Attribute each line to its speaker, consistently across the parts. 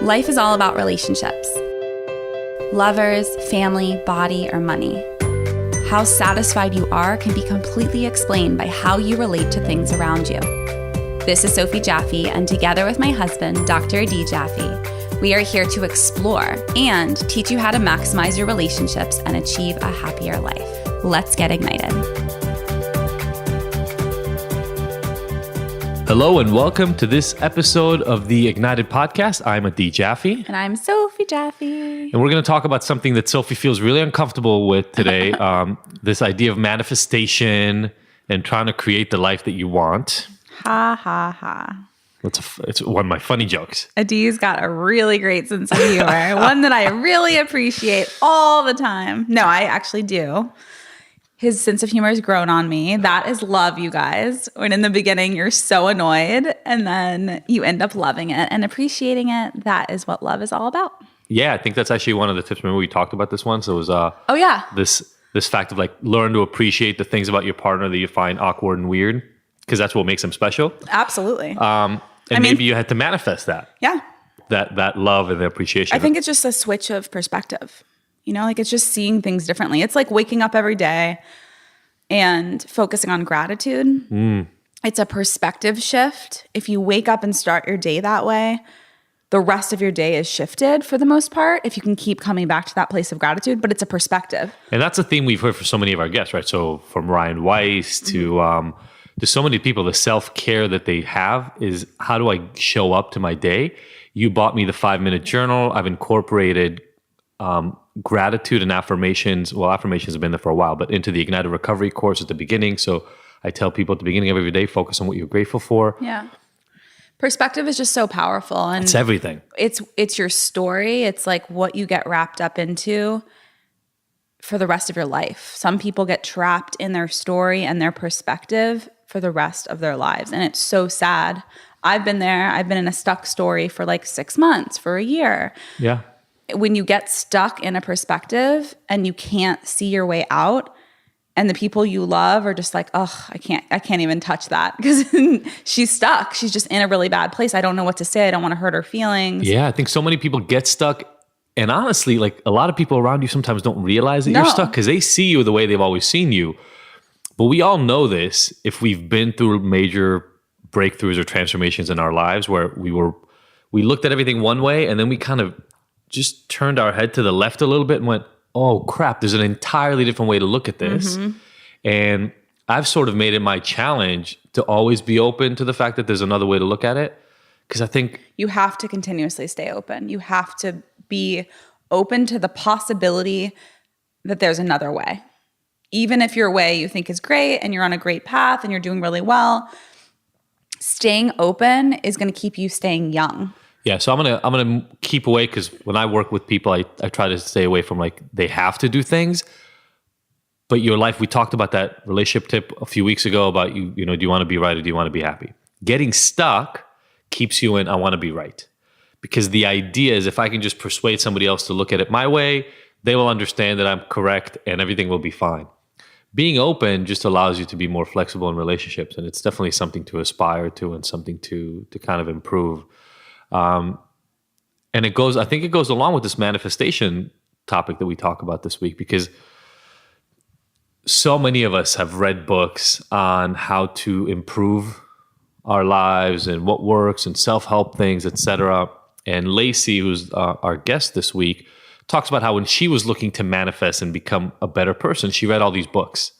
Speaker 1: Life is all about relationships. Lovers, family, body, or money. How satisfied you are can be completely explained by how you relate to things around you. This is Sophie Jaffe, and together with my husband, Dr. Adi Jaffe, we are here to explore and teach you how to maximize your relationships and achieve a happier life. Let's get ignited.
Speaker 2: Hello and welcome to this episode of the Ignited Podcast. I'm Adi Jaffe.
Speaker 1: And I'm Sophie Jaffe.
Speaker 2: And we're going to talk about something that Sophie feels really uncomfortable with today. This idea of manifestation and trying to create the life that you want.
Speaker 1: Ha, ha, ha.
Speaker 2: It's one of my funny jokes.
Speaker 1: Adi's got a really great sense of humor. One that I really appreciate all the time. No, I actually do. His sense of humor has grown on me. That is love, you guys. When in the beginning you're so annoyed and then you end up loving it and appreciating it. That is what love is all about.
Speaker 2: Yeah, I think that's actually one of the tips. Remember we talked about this one? So it was this fact of like learn to appreciate the things about your partner that you find awkward and weird, because that's what makes them special.
Speaker 1: Absolutely.
Speaker 2: Maybe you had to manifest that.
Speaker 1: Yeah.
Speaker 2: That love and the appreciation.
Speaker 1: I think it's just a switch of perspective. You know, like it's just seeing things differently. It's like waking up every day and focusing on gratitude. It's a perspective shift. If you wake up and start your day that way, the rest of your day is shifted for the most part, if you can keep coming back to that place of gratitude, but it's a perspective.
Speaker 2: And that's a theme we've heard from so many of our guests, right? So from Ryan Weiss to so many people, the self-care that they have is, how do I show up to my day? You bought me the 5-minute journal. I've incorporated gratitude and affirmations. Well, affirmations have been there for a while, but into the IGNTD Recovery course at the beginning. So I tell people at the beginning of every day, focus on what you're grateful for.
Speaker 1: Yeah. Perspective is just so powerful. And
Speaker 2: it's everything.
Speaker 1: It's your story. It's like what you get wrapped up into for the rest of your life. Some people get trapped in their story and their perspective for the rest of their lives. And it's so sad. I've been there. I've been in a stuck story for like 6 months, for a year.
Speaker 2: Yeah.
Speaker 1: When you get stuck in a perspective and you can't see your way out, and the people you love are just like, oh, I can't even touch that because she's stuck. She's just in a really bad place. I don't know what to say. I don't want to hurt her feelings.
Speaker 2: Yeah, I think so many people get stuck. And honestly, like a lot of people around you sometimes don't realize that you're stuck because they see you the way they've always seen you. But we all know this if we've been through major breakthroughs or transformations in our lives where we looked at everything one way and then we kind of just turned our head to the left a little bit and went, oh crap, there's an entirely different way to look at this. Mm-hmm. And I've sort of made it my challenge to always be open to the fact that there's another way to look at it. Because I think
Speaker 1: you have to continuously stay open. You have to be open to the possibility that there's another way. Even if your way you think is great and you're on a great path and you're doing really well, staying open is going to keep you staying young.
Speaker 2: Yeah, so I'm gonna keep away, because when I work with people, I try to stay away from like they have to do things. But your life, we talked about that relationship tip a few weeks ago about you know, do you want to be right or do you want to be happy? Getting stuck keeps you in I want to be right. Because the idea is if I can just persuade somebody else to look at it my way, they will understand that I'm correct and everything will be fine. Being open just allows you to be more flexible in relationships, and it's definitely something to aspire to and something to kind of improve. And I think it goes along with this manifestation topic that we talk about this week, because so many of us have read books on how to improve our lives and what works and self-help things, etc. And Lacy, who's our guest this week, talks about how when she was looking to manifest and become a better person, she read all these books.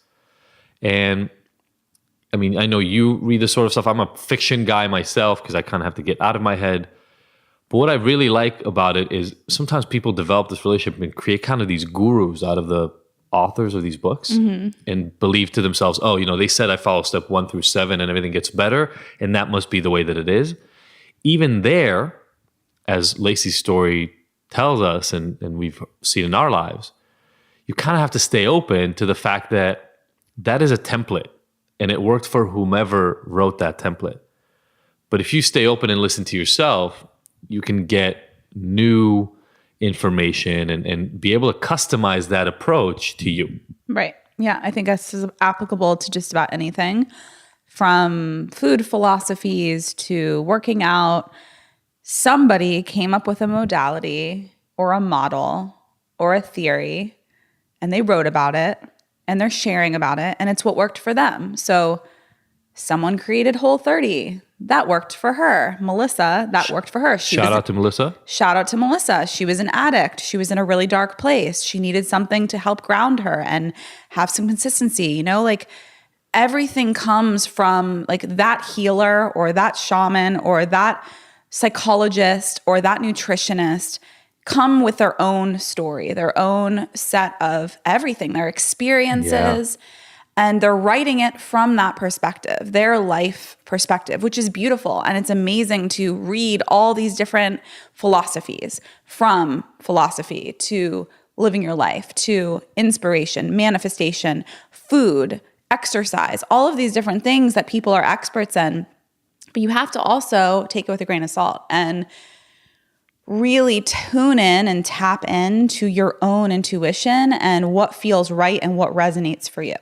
Speaker 2: And I mean, I know you read this sort of stuff. I'm a fiction guy myself because I kind of have to get out of my head. But what I really like about it is sometimes people develop this relationship and create kind of these gurus out of the authors of these books, and believe to themselves, oh, you know, they said I follow step 1 through 7 and everything gets better, and that must be the way that it is. Even there, as Lacy's story tells us, and we've seen in our lives, you kind of have to stay open to the fact that that is a template, and it worked for whomever wrote that template. But if you stay open and listen to yourself, you can get new information and be able to customize that approach to you.
Speaker 1: Right. Yeah, I think this is applicable to just about anything, from food philosophies to working out, somebody came up with a modality or a model or a theory, and they wrote about it, and they're sharing about it, and it's what worked for them. So someone created Whole30. That worked for her. Melissa, that worked for her.
Speaker 2: Shout out to Melissa.
Speaker 1: Shout out to Melissa. She was an addict. She was in a really dark place. She needed something to help ground her and have some consistency. You know, like everything comes from like that healer or that shaman or that psychologist or that nutritionist come with their own story, their own set of everything, their experiences. Yeah. And they're writing it from that perspective, their life perspective, which is beautiful. And it's amazing to read all these different philosophies, from philosophy to living your life to inspiration, manifestation, food, exercise, all of these different things that people are experts in. But you have to also take it with a grain of salt and really tune in and tap into your own intuition and what feels right and what resonates for you.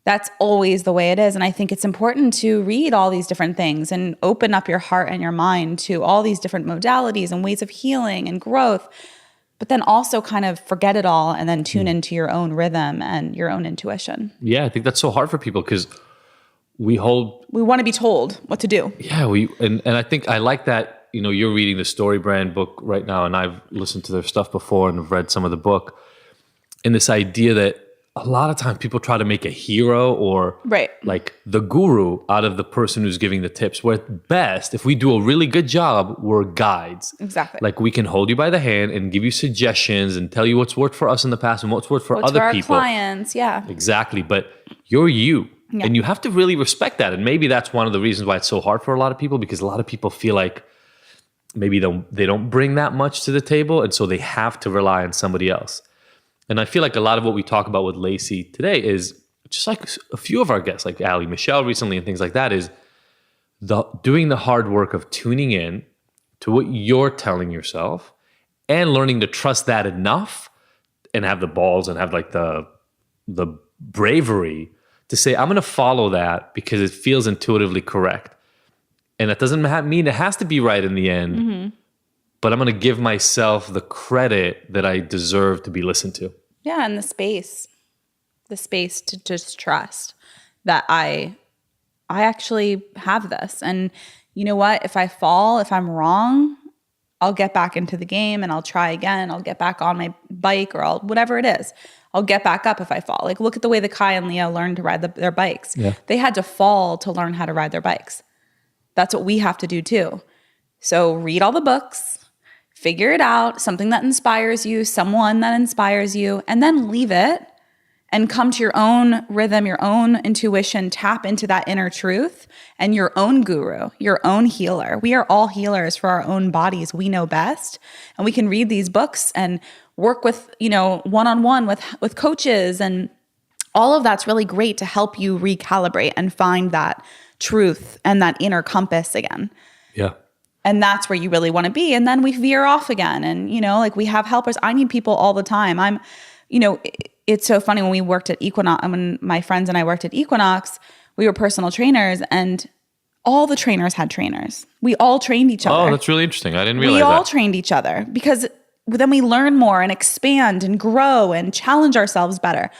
Speaker 1: That's always the way it is. And I think it's important to read all these different things and open up your heart and your mind to all these different modalities and ways of healing and growth, but then also kind of forget it all and then tune into your own rhythm and your own intuition.
Speaker 2: Yeah, I think that's so hard for people because we want
Speaker 1: to be told what to do.
Speaker 2: Yeah, and I think I like that, you know, you're reading the Story Brand book right now, and I've listened to their stuff before and have read some of the book. And this idea that a lot of times people try to make a hero or like the guru out of the person who's giving the tips. Where at best, if we do a really good job, we're guides.
Speaker 1: Exactly.
Speaker 2: Like we can hold you by the hand and give you suggestions and tell you what's worked for us in the past and what's worked for other people.
Speaker 1: Our clients, yeah.
Speaker 2: Exactly. But you're you. Yeah. And you have to really respect that. And maybe that's one of the reasons why it's so hard for a lot of people, because a lot of people feel like maybe they don't bring that much to the table. And so they have to rely on somebody else. And I feel like a lot of what we talk about with Lacy today is just like a few of our guests, like Ali Michelle recently and things like that, is doing the hard work of tuning in to what you're telling yourself and learning to trust that enough and have the balls and have like the bravery to say, I'm going to follow that because it feels intuitively correct. And that doesn't mean it has to be right in the end, but I'm going to give myself the credit that I deserve to be listened to.
Speaker 1: Yeah, and the space to just trust that I actually have this. And you know what? If I fall, if I'm wrong, I'll get back into the game and I'll try again. I'll get back on my bike or whatever it is. I'll get back up if I fall. Like look at the way that Kai and Leah learned to ride their bikes. Yeah. They had to fall to learn how to ride their bikes. That's what we have to do too. So read all the books, figure it out, something that inspires you, someone that inspires you, and then leave it and come to your own rhythm, your own intuition, tap into that inner truth and your own guru, your own healer. We are all healers for our own bodies. We know best. And we can read these books and work with, one-on-one with coaches. And all of that's really great to help you recalibrate and find that truth and that inner compass again.
Speaker 2: Yeah.
Speaker 1: And that's where you really want to be. And then we veer off again. And, we have helpers. I need people all the time. It's so funny when we worked at Equinox, when my friends and I worked at Equinox, we were personal trainers and all the trainers had trainers. We all trained each other.
Speaker 2: Oh, that's really interesting. I didn't realize that.
Speaker 1: We all trained each other because then we learn more and expand and grow and challenge ourselves better.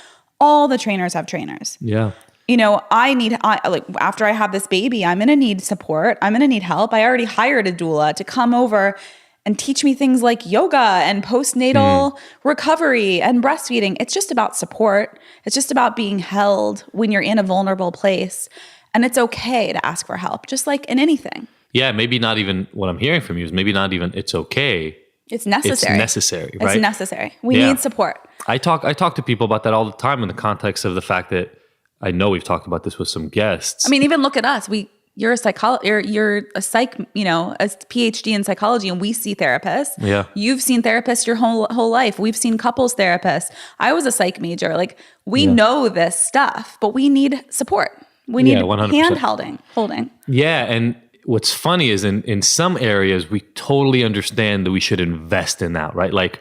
Speaker 1: All the trainers have trainers.
Speaker 2: Yeah.
Speaker 1: After I have this baby, I'm going to need support. I'm going to need help. I already hired a doula to come over and teach me things like yoga and postnatal recovery and breastfeeding. It's just about support. It's just about being held when you're in a vulnerable place. And it's okay to ask for help, just like in anything.
Speaker 2: Yeah, maybe not even what I'm hearing from you is maybe not even it's okay.
Speaker 1: It's necessary.
Speaker 2: It's necessary, right?
Speaker 1: It's necessary. We need support.
Speaker 2: I talk to people about that all the time in the context of the fact that I know we've talked about this with some guests.
Speaker 1: I mean, even look at us. You're a you're a psych, a PhD in psychology, and we see therapists.
Speaker 2: Yeah.
Speaker 1: You've seen therapists your whole life. We've seen couples therapists. I was a psych major. We know this stuff, but we need support. We need
Speaker 2: 100%.
Speaker 1: holding.
Speaker 2: Yeah, and what's funny is in some areas we totally understand that we should invest in that, right? Like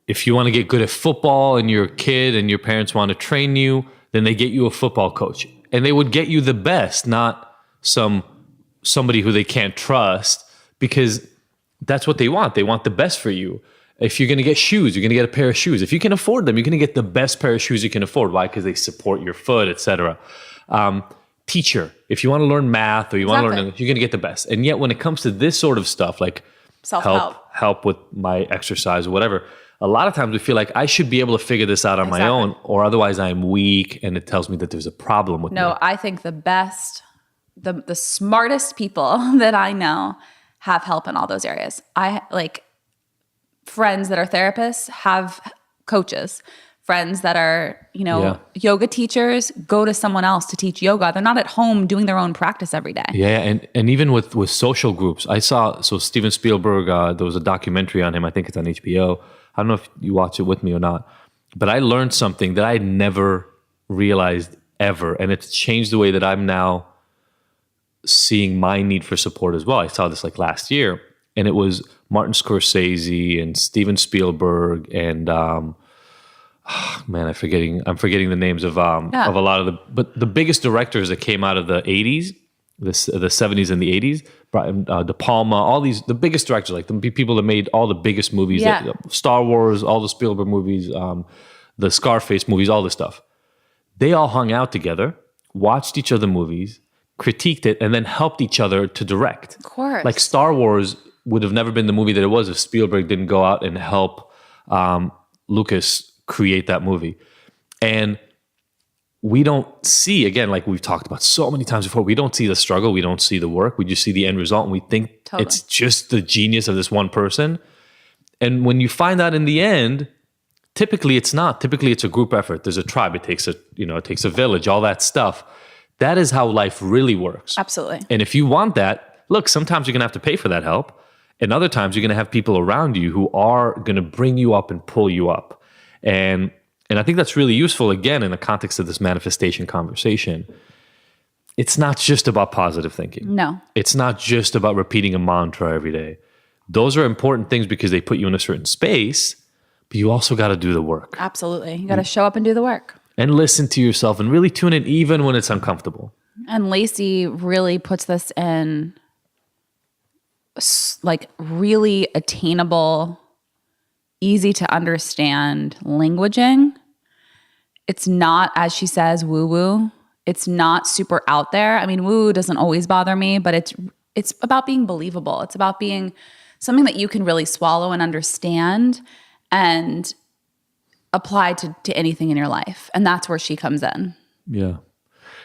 Speaker 2: if you want to get good at football and you're a kid and your parents want to train you, then they get you a football coach. And they would get you the best, not somebody who they can't trust because that's what they want. They want the best for you. If you're going to get shoes, you're going to get a pair of shoes. If you can afford them, you're going to get the best pair of shoes you can afford. Why? Because they support your foot, etc. Teacher, if you want to learn math or you want to learn English, you're going to get the best. And yet when it comes to this sort of stuff, like help with my exercise or whatever, a lot of times we feel like I should be able to figure this out on my own, or otherwise I'm weak and it tells me that there's a problem with me.
Speaker 1: No, I think the best, the smartest people that I know have help in all those areas. I like friends that are therapists have coaches. Friends that are, yoga teachers go to someone else to teach yoga. They're not at home doing their own practice every day.
Speaker 2: Yeah, and even with social groups. I saw, Steven Spielberg, there was a documentary on him. I think it's on HBO. I don't know if you watch it with me or not. But I learned something that I never realized ever. And it's changed the way that I'm now seeing my need for support as well. I saw this like last year. And it was Martin Scorsese and Steven Spielberg and... I'm forgetting the names of a lot of but the biggest directors that came out of the 80s, the 70s and the 80s, De Palma, the biggest directors, like the people that made all the biggest movies, Star Wars, all the Spielberg movies, the Scarface movies, all this stuff. They all hung out together, watched each other's movies, critiqued it, and then helped each other to direct.
Speaker 1: Of course.
Speaker 2: Like Star Wars would have never been the movie that it was if Spielberg didn't go out and help Lucas create that movie. And we don't see, again, like we've talked about so many times before, we don't see the struggle, we don't see the work, we just see the end result, and we think it's just the genius of this one person. And when you find out in the end, typically it's not. Typically it's a group effort. There's a tribe. It takes a village, all that stuff. That is how life really works.
Speaker 1: Absolutely.
Speaker 2: And if you want that, look, sometimes you're going to have to pay for that help. And other times you're going to have people around you who are going to bring you up and pull you up. And I think that's really useful, again, in the context of this manifestation conversation. It's not just about positive thinking.
Speaker 1: No.
Speaker 2: It's not just about repeating a mantra every day. Those are important things because they put you in a certain space, but you also got to do the work.
Speaker 1: Absolutely. You got to show up and do the work.
Speaker 2: And listen to yourself and really tune in even when it's uncomfortable.
Speaker 1: And Lacy really puts this in like really attainable, easy to understand languaging. It's not, as she says, woo-woo. It's not super out there. I mean, woo doesn't always bother me, but it's about being believable. It's about being something that you can really swallow and understand and apply to anything in your life. And that's where she comes in.
Speaker 2: Yeah.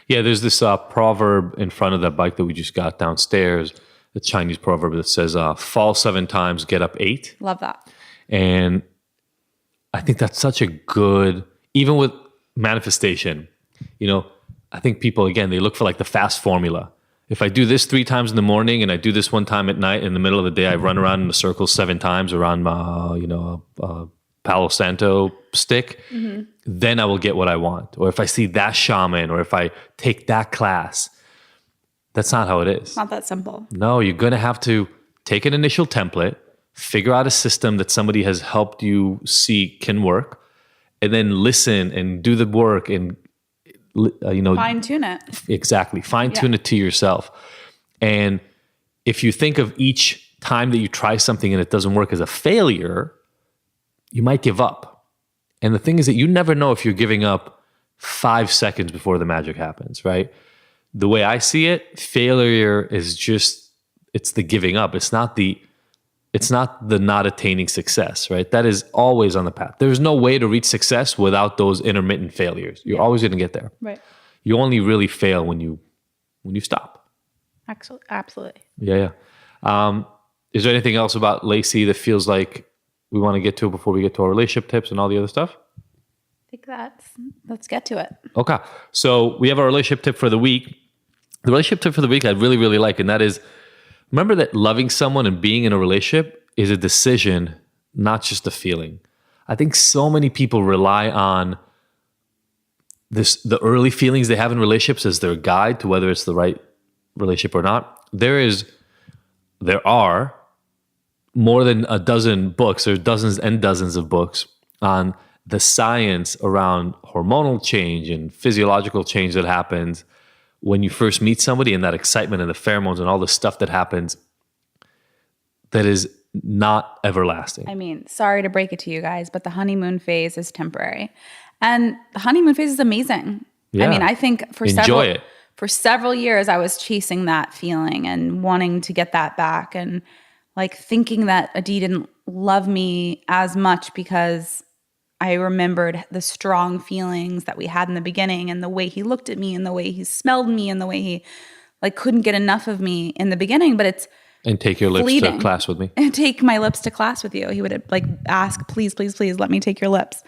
Speaker 2: Yeah, there's this proverb in front of that bike that we just got downstairs, the Chinese proverb that says, fall 7 times, get up 8.
Speaker 1: Love that.
Speaker 2: And I think that's such a good, even with manifestation, I think people, again, they look for like the fast formula. If I do this 3 times in the morning and I do this 1 time at night, in the middle of the day, I run around in a circle 7 times around, Palo Santo stick, then I will get what I want. Or if I see that shaman, or if I take that class, that's not how it is.
Speaker 1: Not that simple.
Speaker 2: No, you're going to have to take an initial template, figure out a system that somebody has helped you see can work, and then listen and do the work and,
Speaker 1: fine-tune it.
Speaker 2: Exactly. Fine-tune it to yourself. And if you think of each time that you try something and it doesn't work as a failure, you might give up. And the thing is that you never know if you're giving up 5 seconds before the magic happens, right? The way I see it, failure is just, it's the giving up. It's not the not attaining success, right? That is always on the path. There's no way to reach success without those intermittent failures. You're always going to get there.
Speaker 1: Right.
Speaker 2: You only really fail when you stop.
Speaker 1: Absolutely.
Speaker 2: Yeah. Is there anything else about Lacy that feels like we want to get to before we get to our relationship tips and all the other stuff?
Speaker 1: I think let's get to it.
Speaker 2: Okay. So we have our relationship tip for the week. The relationship tip for the week I really, really like, and that is, remember that loving someone and being in a relationship is a decision, not just a feeling. I think so many people rely on the early feelings they have in relationships as their guide to whether it's the right relationship or not. There are more than a dozen books, or dozens and dozens of books on the science around hormonal change and physiological change that happens when you first meet somebody, and that excitement and the pheromones and all the stuff that happens. that is not everlasting.
Speaker 1: I mean, sorry to break it to you guys, but the honeymoon phase is temporary. And the honeymoon phase is amazing.
Speaker 2: Yeah.
Speaker 1: I mean, I think for several years I was chasing that feeling and wanting to get that back, and like thinking that Adi didn't love me as much because I remembered the strong feelings that we had in the beginning, and the way he looked at me, and the way he smelled me, and the way he like couldn't get enough of me in the beginning. But it's
Speaker 2: and take your lips
Speaker 1: fleeting.
Speaker 2: to class with me.
Speaker 1: And take my lips to class with you. He would like ask, please, please, please let me take your lips.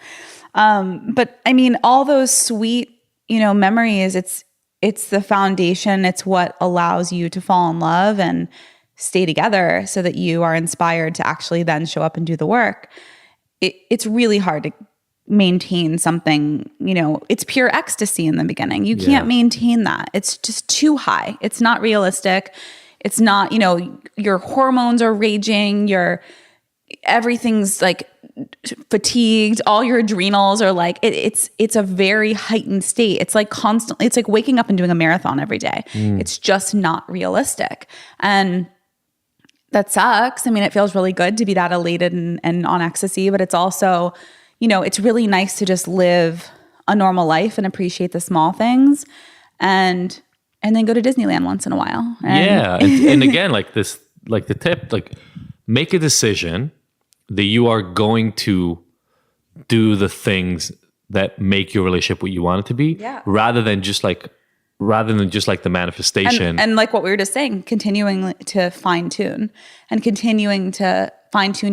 Speaker 1: But I mean, all those sweet, memories, it's the foundation. It's what allows you to fall in love and stay together so that you are inspired to actually then show up and do the work. It's really hard to maintain something, it's pure ecstasy in the beginning. You can't maintain that. It's just too high. It's not realistic. It's not, your hormones are raging, everything's like fatigued, all your adrenals are like, it's a very heightened state. It's like constantly, it's like waking up and doing a marathon every day. It's just not realistic. And that sucks. I mean, it feels really good to be that elated and on ecstasy, but it's also, it's really nice to just live a normal life and appreciate the small things and then go to Disneyland once in a while.
Speaker 2: And again, like the tip, like make a decision that you are going to do the things that make your relationship what you want it to be, rather than just like the manifestation.
Speaker 1: And like what we were just saying, continuing to fine tune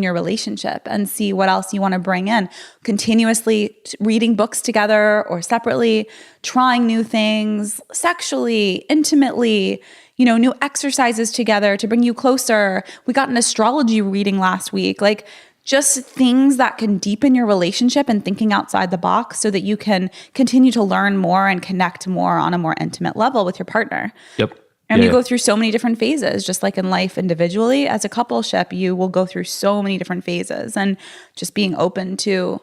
Speaker 1: your relationship and see what else you want to bring in. Continuously reading books together or separately, trying new things sexually, intimately, new exercises together to bring you closer. We got an astrology reading last week, like just things that can deepen your relationship and thinking outside the box so that you can continue to learn more and connect more on a more intimate level with your partner.
Speaker 2: Yep.
Speaker 1: And you go through so many different phases, just like in life individually. As a coupleship, you will go through so many different phases, and just being open to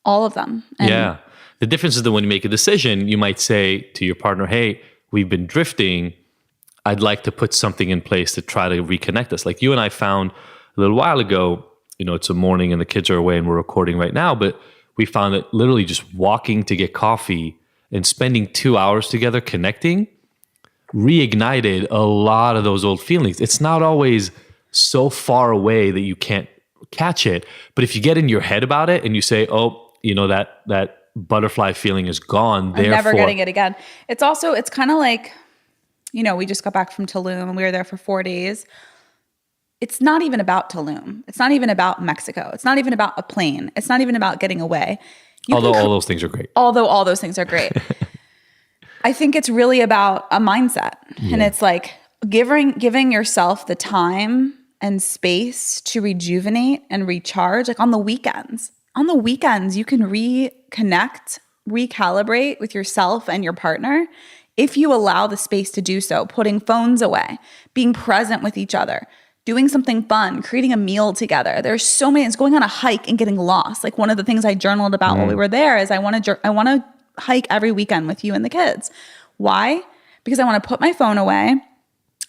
Speaker 1: all of them. And
Speaker 2: the difference is that when you make a decision, you might say to your partner, hey, we've been drifting. I'd like to put something in place to try to reconnect us. Like you and I found a little while ago, it's a morning and the kids are away and we're recording right now, but we found that literally just walking to get coffee and spending 2 hours together connecting reignited a lot of those old feelings. It's not always so far away that you can't catch it, but if you get in your head about it and you say, oh, that butterfly feeling is gone,
Speaker 1: I'm never getting it again. It's kind of like, we just got back from Tulum and we were there for 4 days. It's not even about Tulum. It's not even about Mexico. It's not even about a plane. It's not even about getting away.
Speaker 2: Although all those things are great.
Speaker 1: I think it's really about a mindset. And it's like giving yourself the time and space to rejuvenate and recharge. Like on the weekends. On the weekends, you can reconnect, recalibrate with yourself and your partner if you allow the space to do so. Putting phones away, being present with each other, doing something fun, creating a meal together. There's so many. It's going on a hike and getting lost. Like one of the things I journaled about while we were there is I want to hike every weekend with you and the kids. Why? Because I want to put my phone away.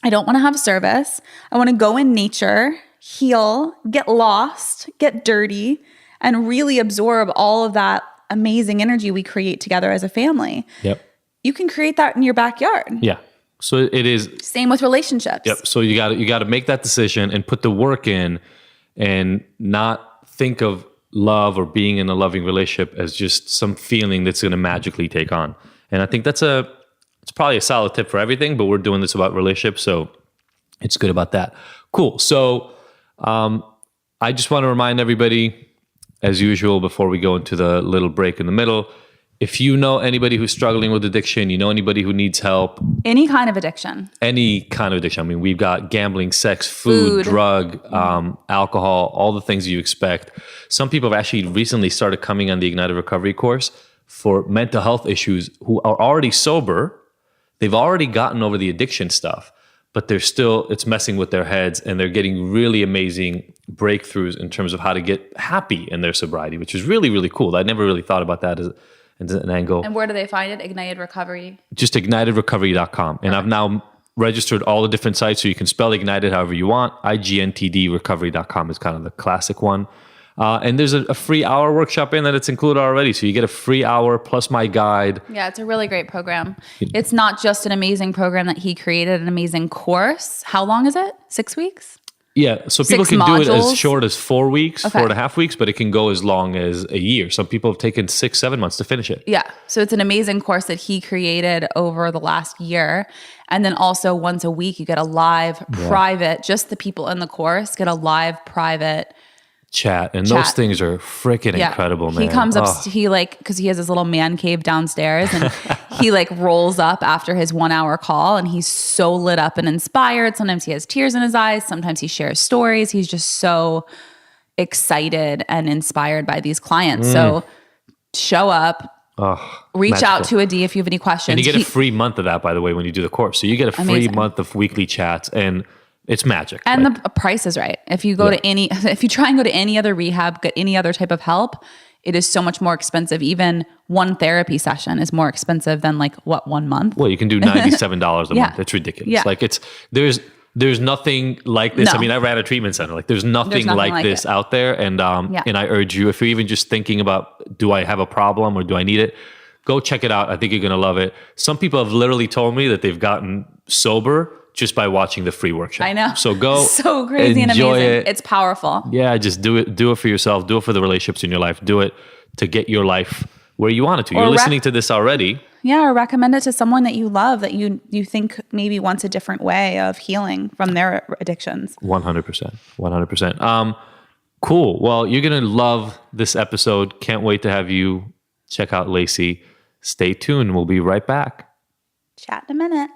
Speaker 1: I don't want to have service. I want to go in nature, heal, get lost, get dirty, and really absorb all of that amazing energy we create together as a family.
Speaker 2: Yep.
Speaker 1: You can create that in your backyard.
Speaker 2: Yeah. So it is.
Speaker 1: Same with relationships.
Speaker 2: Yep. So you got to make that decision and put the work in, and not think of love or being in a loving relationship as just some feeling that's going to magically take on. And I think it's probably a solid tip for everything, but we're doing this about relationships, so it's good about that. Cool. So I just want to remind everybody, as usual, before we go into the little break in the middle, if you know anybody who's struggling with addiction, anybody who needs help. Any kind of addiction. I mean, we've got gambling, sex, food, drug, alcohol, all the things you expect. Some people have actually recently started coming on the Ignited Recovery course for mental health issues who are already sober. They've already gotten over the addiction stuff, but it's messing with their heads, and they're getting really amazing breakthroughs in terms of how to get happy in their sobriety, which is really, really cool. I never really thought about that as an angle.
Speaker 1: And where do they find it? Ignited Recovery?
Speaker 2: Just ignitedrecovery.com. And I've now registered all the different sites, so you can spell Ignited however you want. IGNTD Recovery.com is kind of the classic one. And there's a free hour workshop in that it's included already. So you get a free hour plus my guide.
Speaker 1: Yeah, it's a really great program. It's not just an amazing program that he created, an amazing course. How long is it? 6 weeks?
Speaker 2: Yeah, so people
Speaker 1: 6
Speaker 2: can do it
Speaker 1: modules?
Speaker 2: as short as 4 weeks,
Speaker 1: Okay.
Speaker 2: 4.5 weeks, but it can go as long as a year. Some people have taken 6-7 months to finish it.
Speaker 1: Yeah. So it's an amazing course that he created over the last year. And then also once a week, you get a live private, just the people in the course get a live private
Speaker 2: Chat. And those things are freaking incredible, man.
Speaker 1: He comes up, because he has this little man cave downstairs, and he rolls up after his 1 hour call, and he's so lit up and inspired. Sometimes he has tears in his eyes. Sometimes he shares stories. He's just so excited and inspired by these clients. So show up, reach out to Adi if you have any questions.
Speaker 2: And you get a free month of that, by the way, when you do the course. So you get a free month of weekly chats, and it's magic.
Speaker 1: And the price is right. If you go to if you try and go to any other rehab, get any other type of help, it is so much more expensive. Even one therapy session is more expensive than 1 month.
Speaker 2: Well, you can do $97 a month. It's ridiculous.
Speaker 1: Yeah.
Speaker 2: There's nothing like this.
Speaker 1: No.
Speaker 2: I mean, I ran a treatment center. There's nothing like this out there. And and I urge you, if you're even just thinking about, do I have a problem or do I need it? Go check it out. I think you're going to love it. Some people have literally told me that they've gotten sober just by watching the free workshop.
Speaker 1: I know.
Speaker 2: So go.
Speaker 1: So crazy and
Speaker 2: enjoy
Speaker 1: amazing.
Speaker 2: it.
Speaker 1: It's powerful.
Speaker 2: Yeah, just do it. Do it for yourself. Do it for the relationships in your life. Do it to get your life where you want it to. You're listening to this already.
Speaker 1: Yeah, or recommend it to someone that you love, that you think maybe wants a different way of healing from their addictions.
Speaker 2: 100%. 100%. Cool. Well, you're going to love this episode. Can't wait to have you check out Lacy. Stay tuned. We'll be right back.
Speaker 1: Chat in a minute.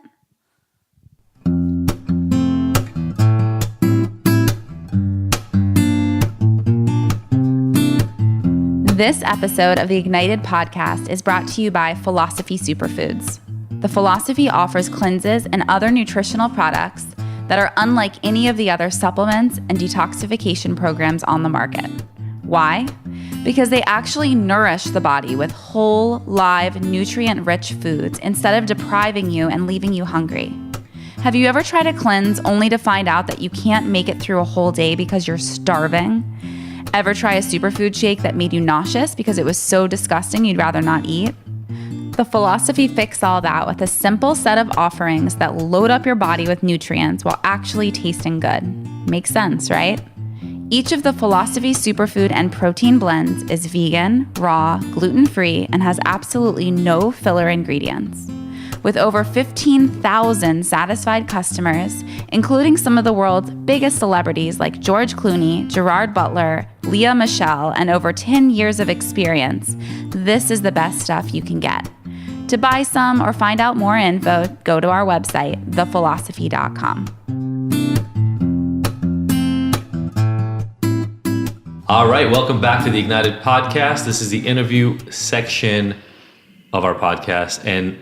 Speaker 1: This episode of the Ignited podcast is brought to you by Philosophy Superfoods. The Philosophy offers cleanses and other nutritional products that are unlike any of the other supplements and detoxification programs on the market. Why? Because they actually nourish the body with whole, live, nutrient-rich foods instead of depriving you and leaving you hungry. Have you ever tried a cleanse only to find out that you can't make it through a whole day because you're starving? Ever try a superfood shake that made you nauseous because it was so disgusting you'd rather not eat? The Philosophy fix all that with a simple set of offerings that load up your body with nutrients while actually tasting good. Makes sense, right? Each of the Philosophy superfood and protein blends is vegan, raw, gluten-free, and has absolutely no filler ingredients. With over 15,000 satisfied customers, including some of the world's biggest celebrities like George Clooney, Gerard Butler, Lea Michele, and over 10 years of experience, this is the best stuff you can get. To buy some or find out more info, go to our website, thephilosophy.com.
Speaker 2: All right, welcome back to the Ignited podcast. This is the interview section of our podcast. And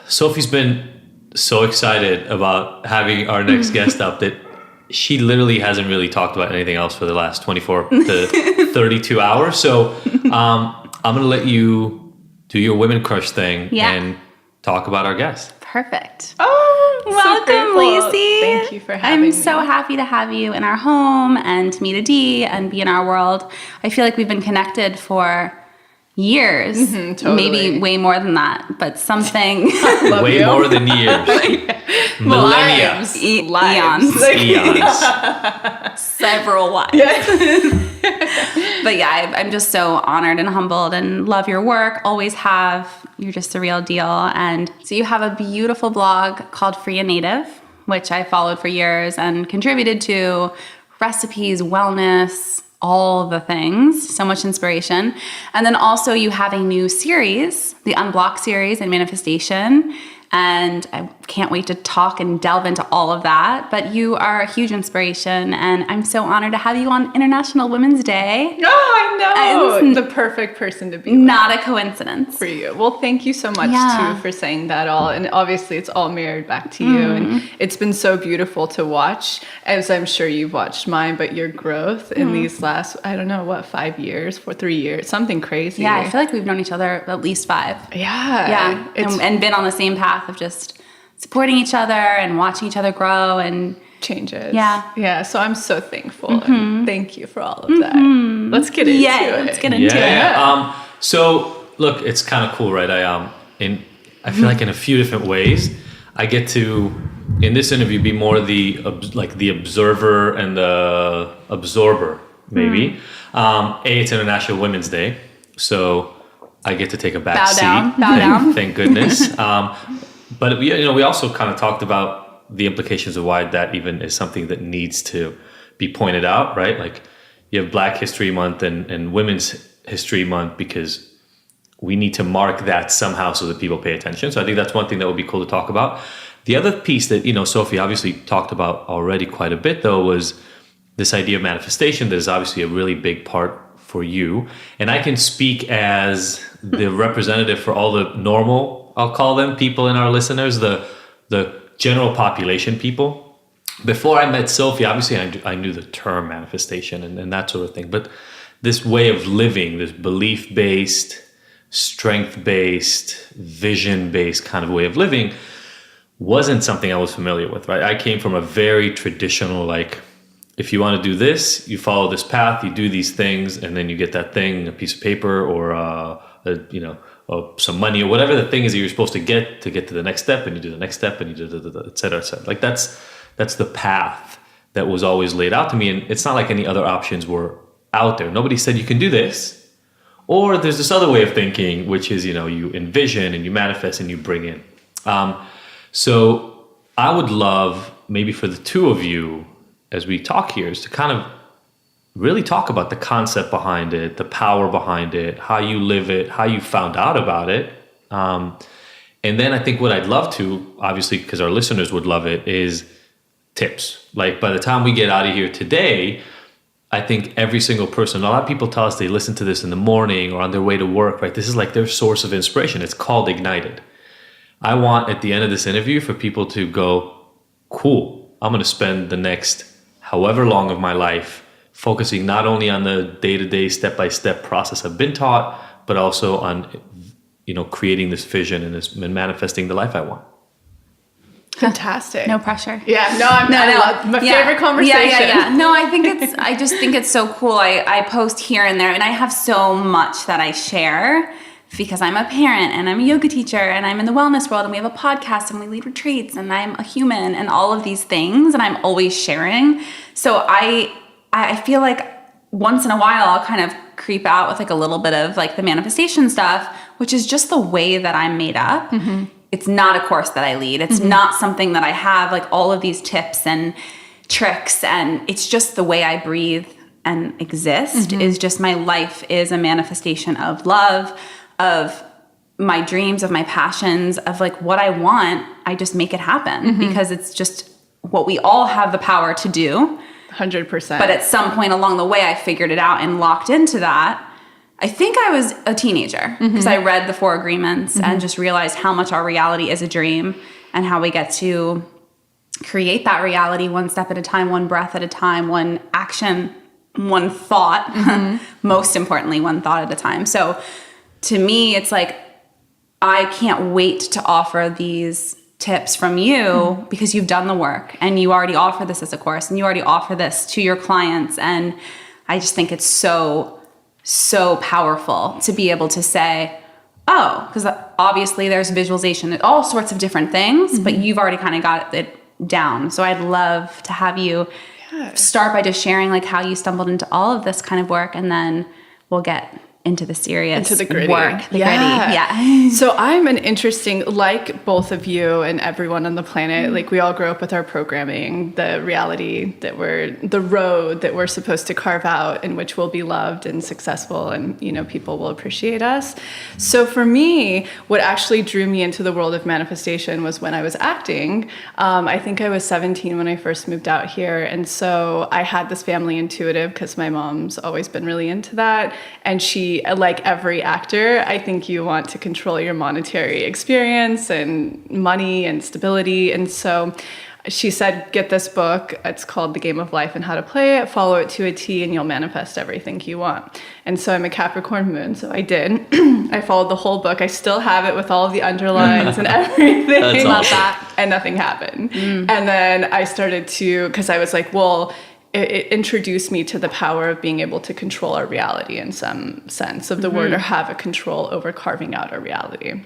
Speaker 2: Sophie's been so excited about having our next guest up that she literally hasn't really talked about anything else for the last 24 to 32 hours. So I'm going to let you do your women crush thing and talk about our guest.
Speaker 1: Perfect.
Speaker 3: Oh,
Speaker 1: welcome, Lacy.
Speaker 3: Thank you for having me.
Speaker 1: I'm so happy to have you in our home and to meet Adi and be in our world. I feel like we've been connected for years,
Speaker 3: totally.
Speaker 1: Maybe way more than that, but something.
Speaker 2: Way more than years. Millennia.
Speaker 3: Lives.
Speaker 2: Eons.
Speaker 1: Several lives. But yeah, I'm just so honored and humbled and love your work. Always have. You're just the real deal. And so you have a beautiful blog called Free and Native, which I followed for years and contributed to. Recipes, wellness, all the things, so much inspiration. And then also you have a new series, the Unblock series and Manifestation. And I can't wait to talk and delve into all of that. But you are a huge inspiration, and I'm so honored to have you on International Women's Day.
Speaker 3: Oh, I know. The perfect person to be with.
Speaker 1: Not a coincidence.
Speaker 3: For you. Well, thank you so much, too, for saying that all. And obviously, it's all mirrored back to you. And it's been so beautiful to watch, as I'm sure you've watched mine, but your growth in these last, 5 years, 3 years, something crazy.
Speaker 1: Yeah, I feel like we've known each other at least 5.
Speaker 3: Yeah.
Speaker 1: And been on the same path of just supporting each other and watching each other grow and
Speaker 3: changes.
Speaker 1: Yeah.
Speaker 3: So I'm so thankful. And thank you for all of that. Let's get into it.
Speaker 1: Let's get into it.
Speaker 2: So look, it's kind of cool, right? I feel like in a few different ways, I get to, in this interview, be more the observer and the absorber, maybe. It's International Women's Day, so I get to take a back seat.
Speaker 1: Bow down.
Speaker 2: Thank goodness. But we also kind of talked about the implications of why that even is something that needs to be pointed out, right? Like you have Black History Month and Women's History Month because we need to mark that somehow so that people pay attention. So I think that's one thing that would be cool to talk about. The other piece that, Sophie obviously talked about already quite a bit, though, was this idea of manifestation that is obviously a really big part for you. And I can speak as the representative for all the normal, I'll call them, people in our listeners, the general population people. Before I met Sophie, obviously I knew the term manifestation and that sort of thing. But this way of living, this belief-based, strength-based, vision-based kind of way of living wasn't something I was familiar with, right? I came from a very traditional, like, if you want to do this, you follow this path, you do these things, and then you get that thing, a piece of paper or, some money or whatever the thing is that you're supposed to get to the next step, and you do the next step, and you do et cetera, et cetera. Like that's the path that was always laid out to me. And it's not like any other options were out there. Nobody said you can do this. Or there's this other way of thinking, which is, you envision and you manifest and you bring in. So I would love maybe for the two of you, as we talk here, is to kind of really talk about the concept behind it, the power behind it, how you live it, how you found out about it. And then I think what I'd love to, obviously, because our listeners would love it, is tips. Like by the time we get out of here today, I think every single person, a lot of people tell us they listen to this in the morning or on their way to work, right? This is like their source of inspiration. It's called Ignited. I want at the end of this interview for people to go, cool, I'm going to spend the next however long of my life focusing not only on the day-to-day, step-by-step process I've been taught, but also on, creating this vision and manifesting the life I want.
Speaker 3: Fantastic.
Speaker 1: No pressure.
Speaker 3: Yeah. No, I love my favorite conversation.
Speaker 1: Yeah. No, I just think it's so cool. I post here and there, and I have so much that I share because I'm a parent and I'm a yoga teacher and I'm in the wellness world and we have a podcast and we lead retreats and I'm a human and all of these things, and I'm always sharing. So I feel like once in a while I'll kind of creep out with like a little bit of like the manifestation stuff, which is just the way that I'm made up. Mm-hmm. It's not a course that I lead. It's not something that I have like all of these tips and tricks, and it's just the way I breathe and exist is just my life is a manifestation of love, of my dreams, of my passions, of like what I want. I just make it happen because it's just what we all have the power to do.
Speaker 3: 100%.
Speaker 1: But at some point along the way, I figured it out and locked into that. I think I was a teenager because I read the 4 Agreements and just realized how much our reality is a dream and how we get to create that reality one step at a time, one breath at a time, one action, one thought, most importantly, one thought at a time. So to me, it's like, I can't wait to offer these tips from you because you've done the work and you already offer this as a course and you already offer this to your clients. And I just think it's so powerful to be able to say, oh, because obviously there's visualization, all sorts of different things, but you've already kind of got it down. So I'd love to have you start by just sharing like how you stumbled into all of this kind of work, and then we'll get into the serious
Speaker 3: into the gritty
Speaker 1: work.
Speaker 3: Gritty. Yeah. So I'm an interesting, like both of you and everyone on the planet, like we all grow up with our programming, the reality that the road that we're supposed to carve out in which we'll be loved and successful and, people will appreciate us. So for me, what actually drew me into the world of manifestation was when I was acting. I think I was 17 when I first moved out here. And so I had this family intuitive because my mom's always been really into that. And she, like every actor, I think you want to control your monetary experience and money and stability. And so she said, get this book. It's called The Game of Life and How to Play It. Follow it to a T and you'll manifest everything you want. And so I'm a Capricorn moon, so I did. I followed the whole book. I still have it with all of the underlines and everything.
Speaker 2: That's
Speaker 3: Love
Speaker 2: awesome.
Speaker 3: that. And nothing happened. And then I started to, because I was like, well, it introduced me to the power of being able to control our reality in some sense of the word, or have a control over carving out our reality.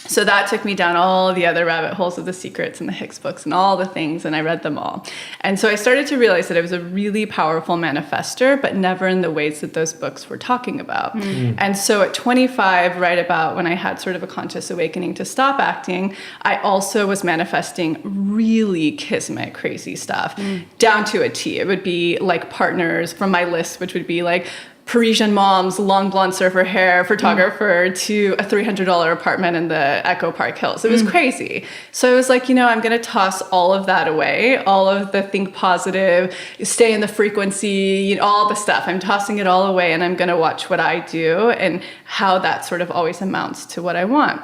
Speaker 3: So that took me down all the other rabbit holes of The Secrets and the Hicks books and all the things, and I read them all. And so I started to realize that I was a really powerful manifestor, but never in the ways that those books were talking about. And so at 25, right about when I had sort of a conscious awakening to stop acting, I also was manifesting really kismet, crazy stuff, down to a T. It would be like partners from my list, which would be like Parisian moms, long blonde surfer hair, photographer, to a $300 apartment in the Echo Park Hills. It was crazy. So I was like, I'm going to toss all of that away, all of the think positive, stay in the frequency, all the stuff. I'm tossing it all away, and I'm going to watch what I do and how that sort of always amounts to what I want.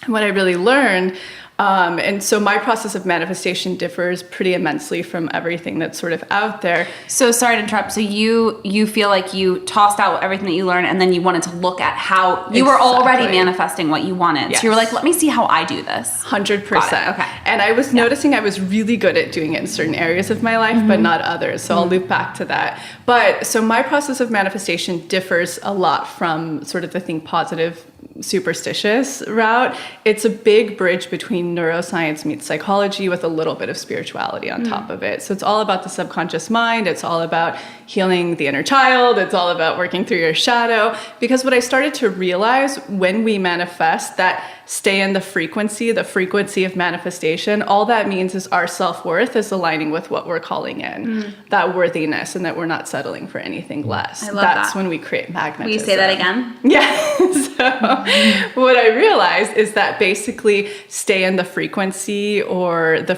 Speaker 3: And what I really learned, and so my process of manifestation differs pretty immensely from everything that's sort of out there.
Speaker 1: So sorry to interrupt. So you feel like you tossed out everything that you learned, and then you wanted to look at how you were already manifesting what you wanted.
Speaker 3: Yes.
Speaker 1: So you were like, let me see how I do this.
Speaker 3: 100%.
Speaker 1: Okay.
Speaker 3: And I was noticing I was really good at doing it in certain areas of my life, but not others. So I'll loop back to that. But so my process of manifestation differs a lot from sort of the think positive, superstitious route. It's a big bridge between neuroscience meets psychology with a little bit of spirituality on top of it. So it's all about the subconscious mind. It's all about healing the inner child. It's all about working through your shadow. Because what I started to realize when we manifest that stay in the frequency of manifestation, all that means is our self-worth is aligning with what we're calling in, that worthiness, and that we're not settling for anything less.
Speaker 1: I love
Speaker 3: That's
Speaker 1: that.
Speaker 3: when we create magnetism.
Speaker 1: Will you say that again?
Speaker 3: Yeah. So what I realized is that basically stay in the frequency, or the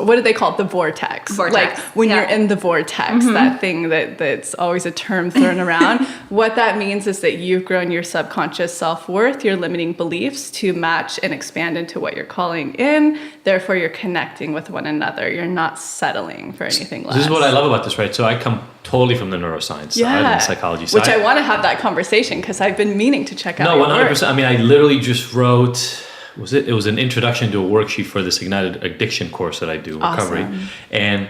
Speaker 3: what do they call it? The vortex. Like when you're in the vortex, that thing that's always a term thrown around. What that means is that you've grown your subconscious self-worth, your limiting beliefs to match and expand into what you're calling in. Therefore, you're connecting with one another. You're not settling for anything less.
Speaker 2: This is what I love about this, right? So I come totally from the neuroscience side and the psychology side.
Speaker 3: Which I want to have that conversation because I've been meaning to check out.
Speaker 2: No, 100%.
Speaker 3: Work.
Speaker 2: I mean, I literally just wrote, it was an introduction to a worksheet for this Ignited Addiction course that I do, Recovery. And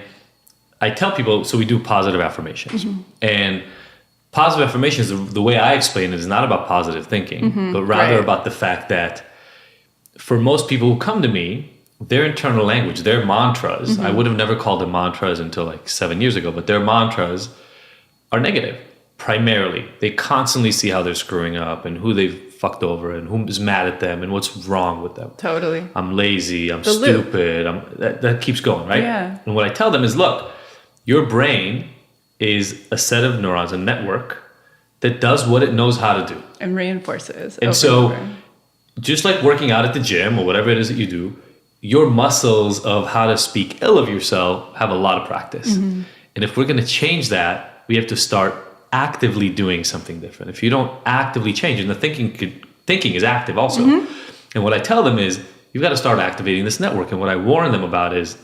Speaker 2: I tell people, so we do positive affirmations. And positive affirmations, the way I explain it, is not about positive thinking, but rather about the fact that for most people who come to me, their internal language, their mantras, I would have never called them mantras until like 7 years ago, but their mantras are negative, primarily. They constantly see how they're screwing up and who they've fucked over and who's mad at them and what's wrong with them.
Speaker 3: Totally.
Speaker 2: I'm lazy, I'm stupid, that keeps going, right?
Speaker 3: Yeah.
Speaker 2: And what I tell them is, look, your brain is a set of neurons, a network that does what it knows how to do.
Speaker 3: And reinforces.
Speaker 2: And so just like working out at the gym or whatever it is that you do, your muscles of how to speak ill of yourself have a lot of practice. And if we're going to change that, we have to start actively doing something different. If you don't actively change, and the thinking is active also. And what I tell them is, you've got to start activating this network. And what I warn them about is,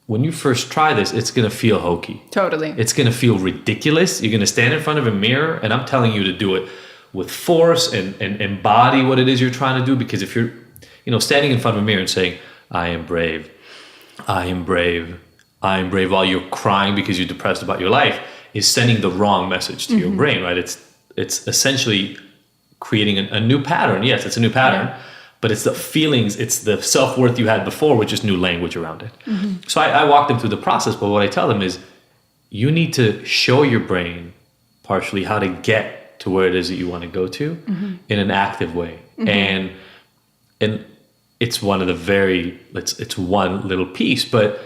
Speaker 2: when you first try this, it's going to feel hokey.
Speaker 3: Totally.
Speaker 2: It's going to feel ridiculous. You're going to stand in front of a mirror, and I'm telling you to do it with force and embody what it is you're trying to do. Because if you're, standing in front of a mirror and saying, I am brave, I am brave, I am brave, while you're crying because you're depressed about your life, is sending the wrong message to your brain, right? It's essentially creating a new pattern. Yes, it's a new pattern. But it's the feelings, it's the self-worth you had before with just new language around it. So I walk them through the process, but what I tell them is, you need to show your brain partially how to get to where it is that you want to go to in an active way. And it's one of the it's one little piece, but